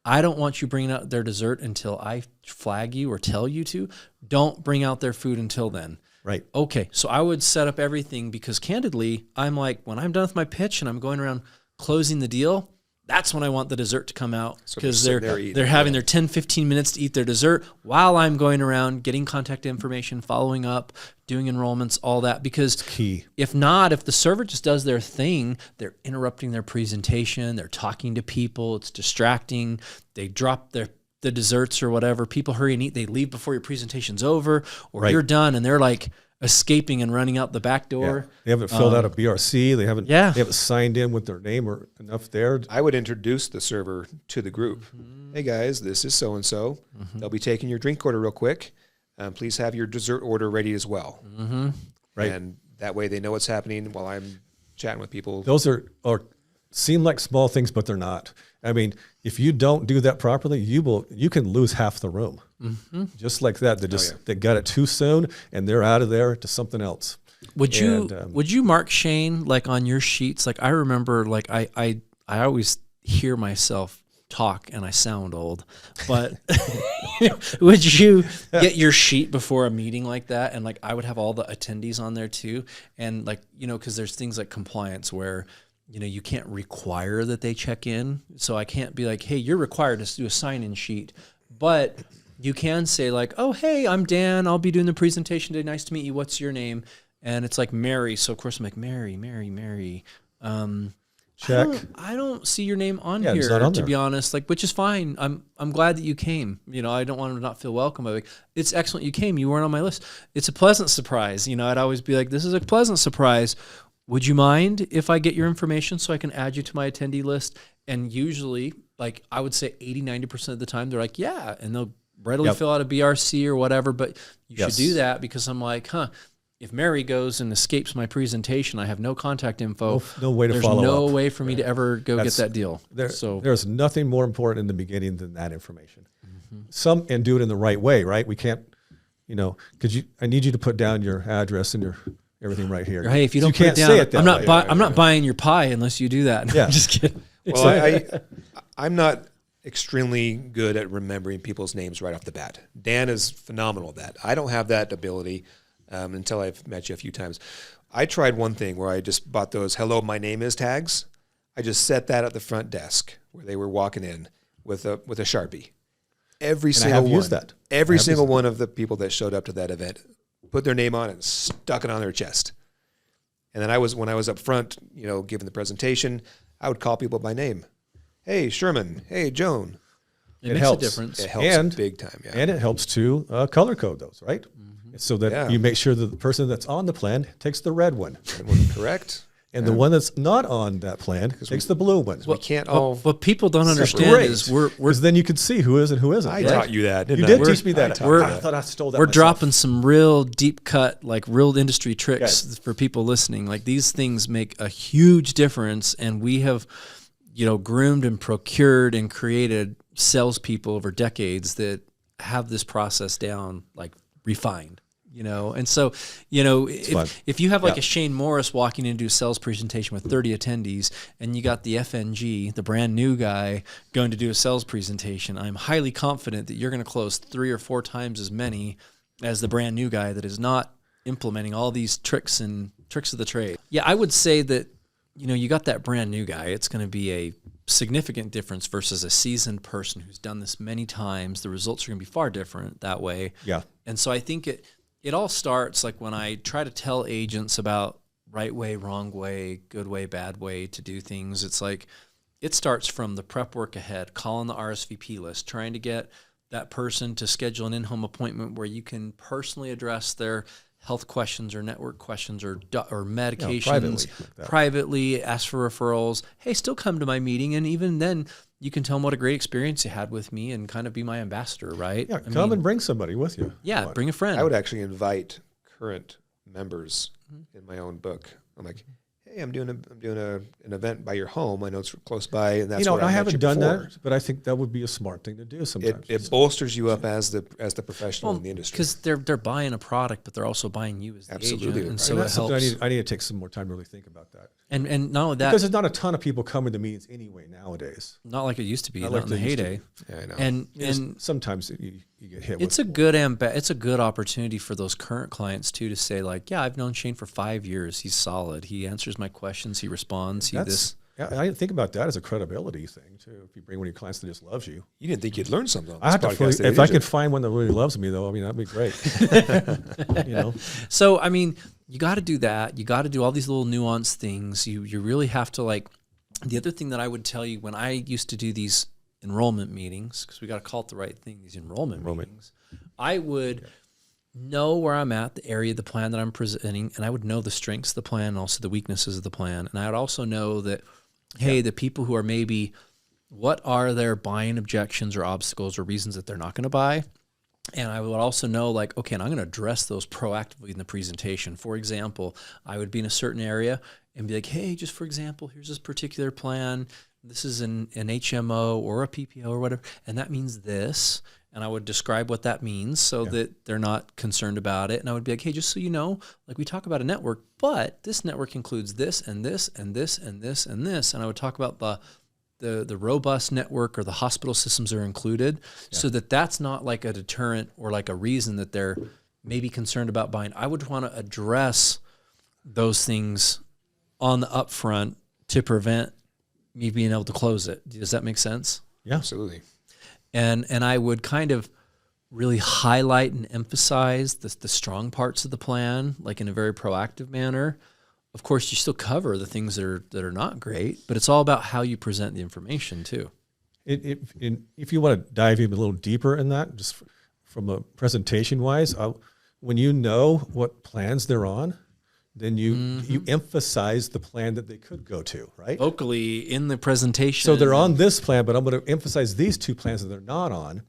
I don't want you bringing out their dessert until I flag you or tell you to. Don't bring out their food until then. Right. Okay. So I would set up everything, because candidly, I'm like, when I'm done with my pitch and I'm going around closing the deal, that's when I want the dessert to come out, because they're having their 10, 15 minutes to eat their dessert while I'm going around getting contact information, following up, doing enrollments, all that. Because key. If not, if the server just does their thing, they're interrupting their presentation, they're talking to people, it's distracting, they drop the desserts or whatever, people hurry and eat, they leave before your presentation's over, or you're done, and they're like escaping and running out the back door. Yeah. They haven't filled out a BRC. They haven't signed in with their name or enough there. I would introduce the server to the group. Hey guys, this is so-and-so. They'll be taking your drink order real quick. Please have your dessert order ready as well. Right. And that way they know what's happening while I'm chatting with people. Those seem like small things, but they're not. I mean, if you don't do that properly, you can lose half the room. Just like that. They got it too soon and they're out of there to something else. Would you mark, Shane, like on your sheets? Like, I remember, like, I always hear myself talk and I sound old, but would you get your sheet before a meeting like that? And like, I would have all the attendees on there too. And like, you know, cause there's things like compliance where, you know, you can't require that they check in. So I can't be like, hey, you're required to do a sign-in sheet. But you can say like, oh, hey, I'm Dan. I'll be doing the presentation today. Nice to meet you. What's your name? And it's like Mary. So, of course, I'm like, Mary. Check. I don't see your name on here, it's not on to there. be honest. Like, which is fine. I'm glad that you came. You know, I don't want to not feel welcome. I'm like, it's excellent you came. You weren't on my list. It's a pleasant surprise. You know, I'd always be like, this is a pleasant surprise. Would you mind if I get your information so I can add you to my attendee list? And usually, like, I would say 80, 90% of the time, they're like, yeah. And they'll readily fill out a BRC or whatever. But you should do that, because I'm like, if Mary goes and escapes my presentation, I have no contact info. No way to follow up. There's no way for me to ever go get that deal. There's nothing more important in the beginning than that information. And do it in the right way, right? We can't, you know, because I need you to put down your address and your everything right here. Hey, if you don't put it down, I'm not buying your pie unless you do that. Yeah. I'm just kidding. Well, I'm not extremely good at remembering people's names right off the bat. Dan is phenomenal at that. I don't have that ability until I've met you a few times. I tried one thing where I just bought those "Hello, my name is" tags. I just set that at the front desk where they were walking in with a Sharpie. Every And single I have one. used that. Every single one of the people that showed up to that event put their name on it and stuck it on their chest. And then when I was up front, giving the presentation, I would call people by name. Hey, Sherman. Hey, Joan. It makes a difference. It helps big time, yeah. And it helps to color code those, right? Mm-hmm. So that you make sure that the person that's on the plan takes the red one. Correct. And the one that's not on that plan takes the blue one. We can't all. What people don't understand is because then you can see who is and who isn't. I taught you that. You did teach me that. I thought I stole that. We're myself. dropping some real deep cut, like real industry tricks for people listening. Like these things make a huge difference, and we have, groomed and procured and created salespeople over decades that have this process down, like refined. And so, if you have like a Shane Morris walking into a sales presentation with 30 attendees and you got the FNG, the brand new guy, going to do a sales presentation, I'm highly confident that you're going to close 3 or 4 times as many as the brand new guy that is not implementing all these tricks of the trade. Yeah, I would say that, you got that brand new guy. It's going to be a significant difference versus a seasoned person who's done this many times. The results are going to be far different that way. Yeah. And so I think it all starts like when I try to tell agents about right way, wrong way, good way, bad way to do things. It's like it starts from the prep work ahead, calling the RSVP list, trying to get that person to schedule an in-home appointment where you can personally address their health questions or network questions or medications privately, ask for referrals. Hey, still come to my meeting. And even then, you can tell them what a great experience you had with me and kind of be my ambassador, right? Yeah, come and bring somebody with you. Yeah, bring a friend. I would actually invite current members in my own book. I'm like, hey, I'm doing an event by your home. I know it's close by, and that's where I haven't done that, but I think that would be a smart thing to do sometimes. It bolsters you up as the professional in the industry because they're buying a product, but they're also buying you as the agent, and so it helps. I need to take some more time to really think about that. And not only that, because there's not a ton of people coming to meetings anyway nowadays. Not like it used to be, not in the heyday. Yeah, I know. And sometimes you get hit. It's a good opportunity for those current clients too to say like, yeah, I've known Shane for 5 years. He's solid. He answers my questions. He responds. Yeah, I didn't think about that as a credibility thing too. If you bring one of your clients that just loves you, you didn't think you'd learn something. If I could find one that really loves me, though, that'd be great. So you got to do that. You got to do all these little nuanced things. You really have to like. The other thing that I would tell you when I used to do these enrollment meetings, because we got to call it the right thing, these enrollment meetings, I would know where I'm at, the area of the plan that I'm presenting, and I would know the strengths of the plan and also the weaknesses of the plan. And I would also know that, hey, the people who are maybe, what are their buying objections or obstacles or reasons that they're not going to buy? And I would also know like, okay, and I'm going to address those proactively in the presentation. For example, I would be in a certain area and be like, hey, just for example, here's this particular plan. This is an HMO or a PPO or whatever, and that means this. And I would describe what that means so that they're not concerned about it. And I would be like, hey, just so you know, like we talk about a network, but this network includes this and this and this and this and this. And I would talk about the robust network or the hospital systems are included so that that's not like a deterrent or like a reason that they're maybe concerned about buying. I would want to address those things on the upfront to prevent me being able to close it. Does that make sense? Yeah, absolutely. And I would kind of really highlight and emphasize the strong parts of the plan, like in a very proactive manner. Of course, you still cover the things that are not great, but it's all about how you present the information too. If you want to dive even a little deeper in that, just from a presentation wise, when you know what plans they're on, then you emphasize the plan that they could go to, right? Vocally in the presentation. So they're on this plan, but I'm going to emphasize these 2 plans that they're not on,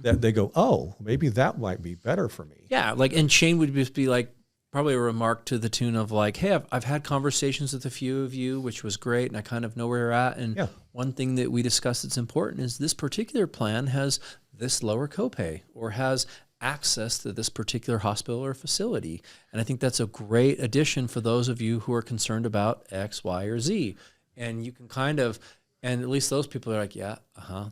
that they go, oh, maybe that might be better for me. Yeah, like, and Shane would just be like, probably a remark to the tune of like, hey, I've had conversations with a few of you, which was great, and I kind of know where you're at. And one thing that we discussed that's important is this particular plan has this lower copay or has access to this particular hospital or facility. And I think that's a great addition for those of you who are concerned about X, Y, or Z. And you can kind of, and at least those people are like, yeah,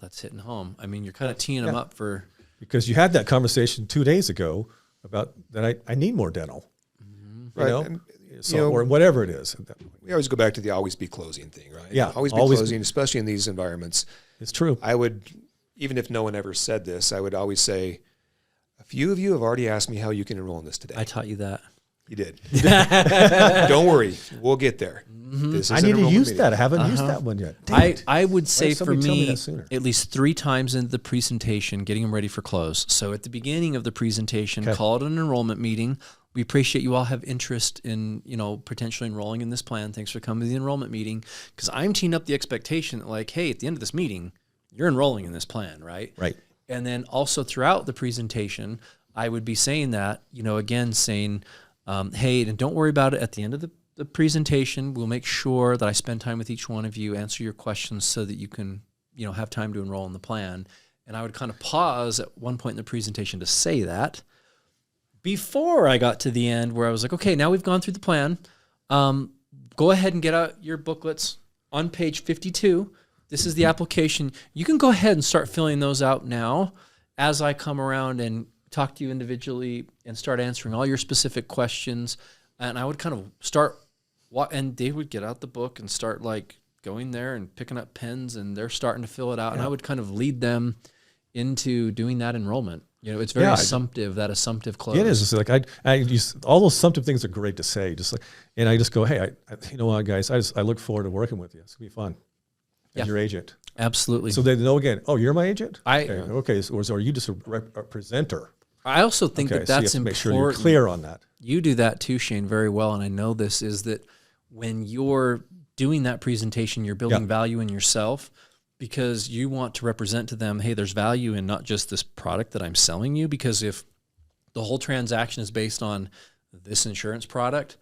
that's hitting home. I mean, you're kind of teeing them up for. Because you had that conversation 2 days ago about that I need more dental. Right. And, or whatever it is. We always go back to the always be closing thing, right? Yeah. Always be closing, especially in these environments. It's true. I would, even if no one ever said this, I would always say, a few of you have already asked me how you can enroll in this today. I taught you that. You did. Don't worry. We'll get there. This is I need to use meeting. that. I haven't used that one yet. Dang it. I would say for somebody tell me me, that sooner? at least 3 times into the presentation, getting them ready for close. So at the beginning of the presentation, call it an enrollment meeting. We appreciate you all have interest in, potentially enrolling in this plan. Thanks for coming to the enrollment meeting. Because I'm teeing up the expectation that, like, hey, at the end of this meeting, you're enrolling in this plan, right? Right. And then also throughout the presentation, I would be saying that, again, saying, hey, and don't worry about it. At the end of the presentation, we'll make sure that I spend time with each one of you, answer your questions so that you can, have time to enroll in the plan. And I would kind of pause at one point in the presentation to say that before I got to the end where I was like, okay, now we've gone through the plan. Go ahead and get out your booklets on page 52. This is the application. You can go ahead and start filling those out now as I come around and talk to you individually and start answering all your specific questions. And I would kind of start, and they would get out the book and start like going there and picking up pens, and they're starting to fill it out. Yeah. And I would kind of lead them into doing that enrollment. It's very assumptive, that assumptive close. Yeah, it is. It's like I use all those assumptive things are great to say. Just like, and I just go, hey, you know what, guys, I look forward to working with you. It's gonna be fun. As your agent. Absolutely. So they know again. Oh, you're my agent. Okay. So are you just a presenter? I also think that's important. Make sure you're clear on that. You do that too, Shane, very well, and I know this is that when you're doing that presentation, you're building value in yourself because you want to represent to them, hey, there's value in not just this product that I'm selling you, because if the whole transaction is based on this insurance product,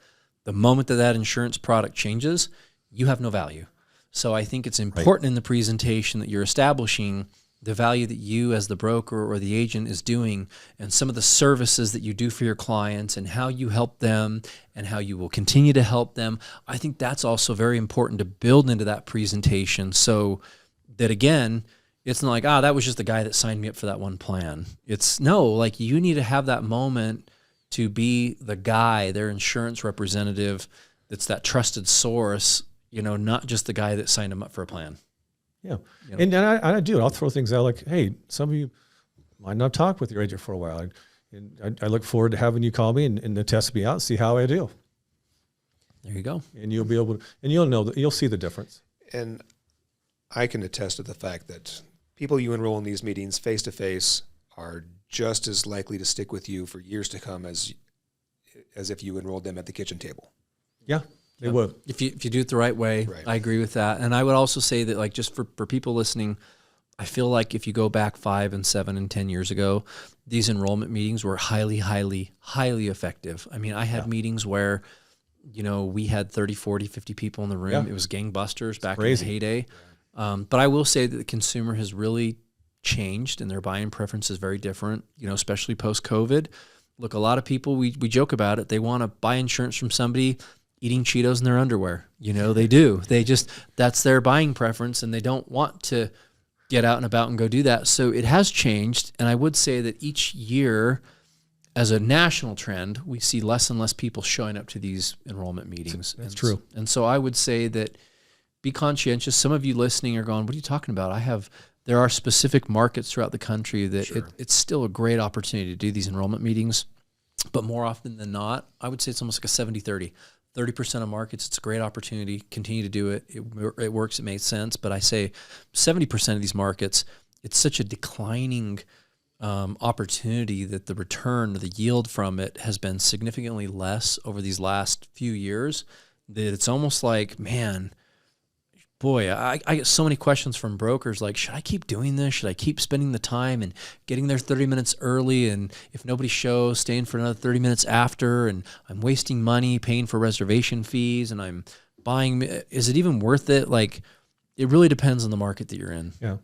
the moment that insurance product changes, you have no value. So I think it's important in the presentation that you're establishing the value that you as the broker or the agent is doing and some of the services that you do for your clients and how you help them and how you will continue to help them. I think that's also very important to build into that presentation so that, again, it's not like, that was just the guy that signed me up for that one plan. It's like you need to have that moment to be the guy, their insurance representative, that's that trusted source, not just the guy that signed them up for a plan. Yeah. And I do. I'll throw things out like, hey, some of you might not talk with your agent for a while. I look forward to having you call me and test me out and see how I do. There you go. And you'll be able to, and you'll know that you'll see the difference. And I can attest to the fact that people you enroll in these meetings face to face are just as likely to stick with you for years to come as if you enrolled them at the kitchen table. Yeah. They would. If you do it the right way, I agree with that. And I would also say that, like, just for people listening, I feel like if you go back 5 and 7 and 10 years ago, these enrollment meetings were highly, highly, highly effective. I mean, I had meetings where, we had 30, 40, 50 people in the room. Yeah. It was gangbusters back in the heyday. But I will say that the consumer has really changed and their buying preference is very different, especially post-COVID. Look, a lot of people, we joke about it. They want to buy insurance from somebody eating Cheetos in their underwear. They do. That's their buying preference, and they don't want to get out and about and go do that. So it has changed, and I would say that each year, as a national trend, we see less and less people showing up to these enrollment meetings. That's true. And so I would say that be conscientious. Some of you listening are going, what are you talking about? There are specific markets throughout the country that it's still a great opportunity to do these enrollment meetings, but more often than not, I would say it's almost like a 70-30. 30% of markets, it's a great opportunity. Continue to do it. It works. It makes sense. But I say 70% of these markets, it's such a declining opportunity that the return, the yield from it has been significantly less over these last few years that it's almost like, man, boy, I get so many questions from brokers like, should I keep doing this? Should I keep spending the time and getting there 30 minutes early? And if nobody shows, staying for another 30 minutes after, and I'm wasting money paying for reservation fees and I'm buying, is it even worth it? Like, it really depends on the market that you're in. Yeah.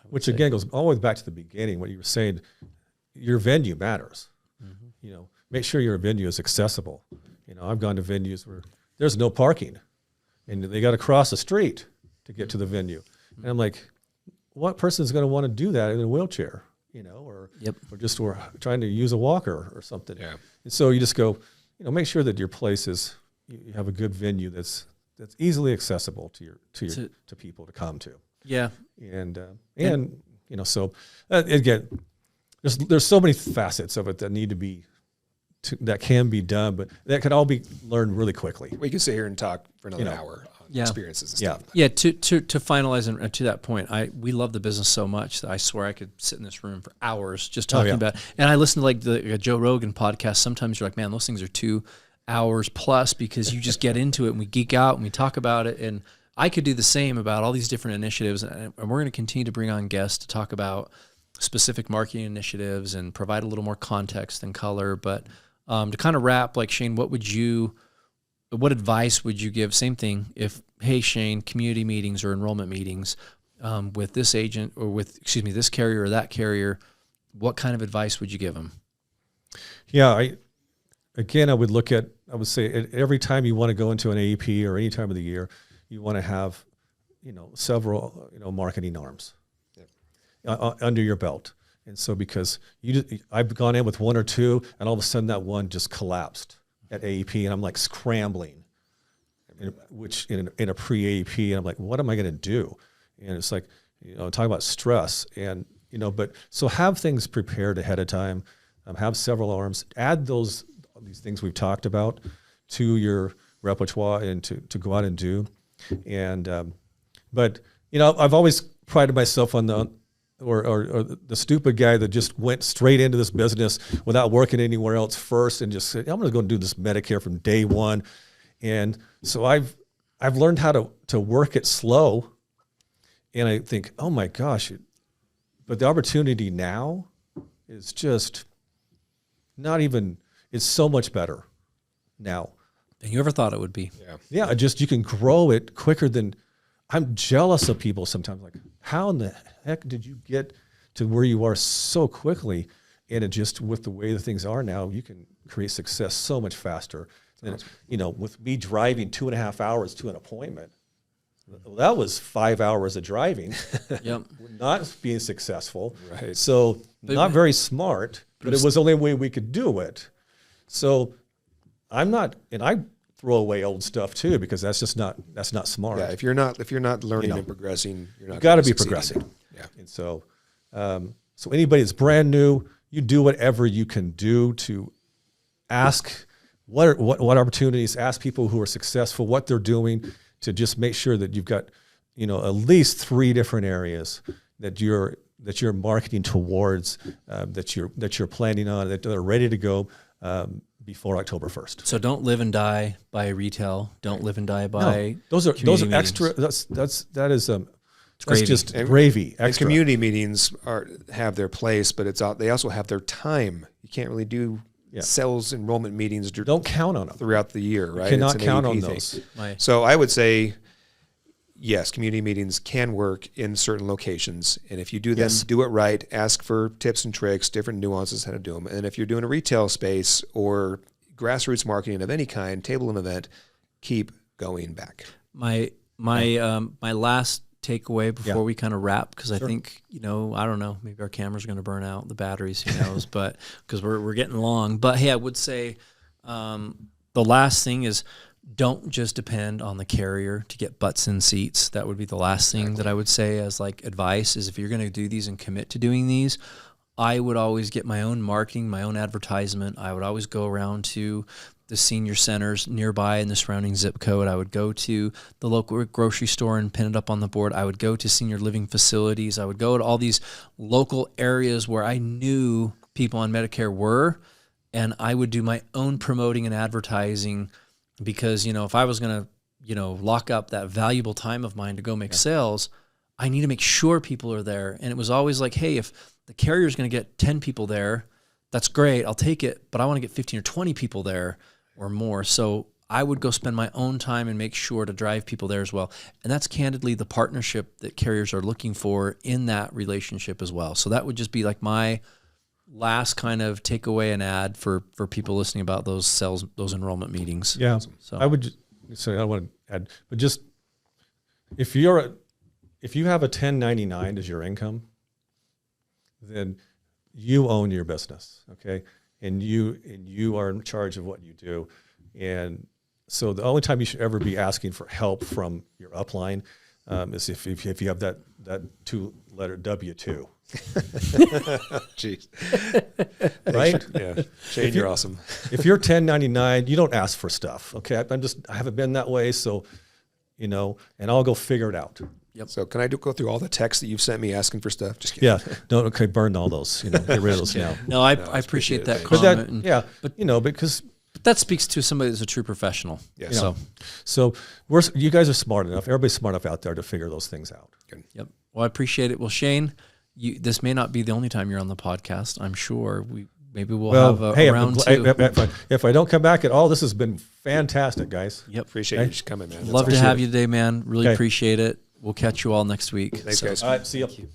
Which again goes all the way back to the beginning, what you were saying, your venue matters. Mm-hmm. Make sure your venue is accessible. I've gone to venues where there's no parking and they got to cross the street to get to the venue. And I'm like, what person is going to want to do that in a wheelchair, or just trying to use a walker or something. Yeah. And so you just go, make sure that your place you have a good venue that's easily accessible to people to come to. Yeah. And So again, there's so many facets of it that need to be, that can be done, but that can all be learned really quickly. We could sit here and talk for another hour on experiences and stuff. Yeah. To finalize and to that point, we love the business so much that I swear I could sit in this room for hours just talking about it. And I listen to like the Joe Rogan podcast. Sometimes you're like, man, those things are 2 hours plus, because you just get into it and we geek out and we talk about it. And I could do the same about all these different initiatives. And we're going to continue to bring on guests to talk about specific marketing initiatives and provide a little more context and color. But to kind of wrap, like, Shane, what advice would you give? Same thing. If, hey, Shane, community meetings or enrollment meetings with this agent or with, this carrier or that carrier, what kind of advice would you give them? Yeah, I would say every time you want to go into an AEP or any time of the year, you want to have, several, marketing arms under your belt. And so because I've gone in with 1 or 2 and all of a sudden that one just collapsed at AEP and I'm like scrambling, in a pre-AEP, and I'm like, what am I going to do? And it's like, talking about stress and, but so have things prepared ahead of time, have several arms, add these things we've talked about to your repertoire and to go out and do. And, but, I've always prided myself on the stupid guy that just went straight into this business without working anywhere else first and just said, I'm going to go and do this Medicare from day one. And so I've learned how to work it slow. And I think, oh my gosh, but the opportunity now is just not even, it's so much better now than you ever thought it would be. Yeah. You can grow it quicker than, I'm jealous of people sometimes, like, how in the heck did you get to where you are so quickly? And it just, with the way the things are now, you can create success so much faster. And, with me driving 2.5 hours to an appointment, that was 5 hours of driving, not being successful. Right. So not very smart, but it was the only way we could do it. So I throw away old stuff too, because that's not smart. Yeah, if you're not learning and progressing, you're not. You got to be progressing. Yeah. And so, so anybody that's brand new, you do whatever you can do to ask what opportunities, ask people who are successful what they're doing, to just make sure that you've got, at least 3 different areas that you're marketing towards, that you're planning on, that are ready to go before October 1st. So don't live and die by retail. Don't live and die by those are extra. Meetings. That's just gravy. Extra. And community meetings have their place, but they also have their time. You can't really do sales enrollment meetings. Don't count on them throughout the year, right? You cannot count on those. So I would say, yes, community meetings can work in certain locations. And if you do them, do it right. Ask for tips and tricks, different nuances, how to do them. And if you're doing a retail space or grassroots marketing of any kind, table and event, keep going back. My last takeaway before we kind of wrap, because I think, I don't know, maybe our camera's going to burn out, the batteries, who knows, but because we're getting long. But hey, I would say the last thing is, don't just depend on the carrier to get butts in seats. That would be the last thing that I would say as like advice, is if you're going to do these and commit to doing these, I would always get my own marketing, my own advertisement. I would always go around to the senior centers nearby in the surrounding zip code. I would go to the local grocery store and pin it up on the board. I would go to senior living facilities. I would go to all these local areas where I knew people on Medicare were, and I would do my own promoting and advertising. Because, if I was going to, lock up that valuable time of mine to go make sales, I need to make sure people are there. And it was always like, hey, if the carrier is going to get 10 people there, that's great. I'll take it. But I want to get 15 or 20 people there or more. So I would go spend my own time and make sure to drive people there as well. And that's candidly the partnership that carriers are looking for in that relationship as well. So that would just be like my last kind of takeaway and add for people listening about those enrollment meetings. Yeah. So I would say, I want to add, but just if you have a 1099 as your income, then you own your business. Okay. And you are in charge of what you do. And so the only time you should ever be asking for help from your upline, is if you have that 2-letter W-2. Jeez. Right? Yeah. Shane, you're awesome. If you're 1099, you don't ask for stuff. Okay. I haven't been that way. So, and I'll go figure it out. Yep. So can I go through all the texts that you've sent me asking for stuff? Just kidding. Yeah. Burn all those, get rid of those now. No, I appreciate that comment. But because that speaks to somebody that's a true professional. Yeah. So you guys are smart enough. Everybody's smart enough out there to figure those things out. Good. Yep. Well, I appreciate it. Well, Shane, this may not be the only time you're on the podcast. I'm sure maybe we'll have a round two. If I don't come back at all, this has been fantastic, guys. Yep. Appreciate you coming, man. Love to have you today, man. Really appreciate it. We'll catch you all next week. Thanks, guys. All right. See you.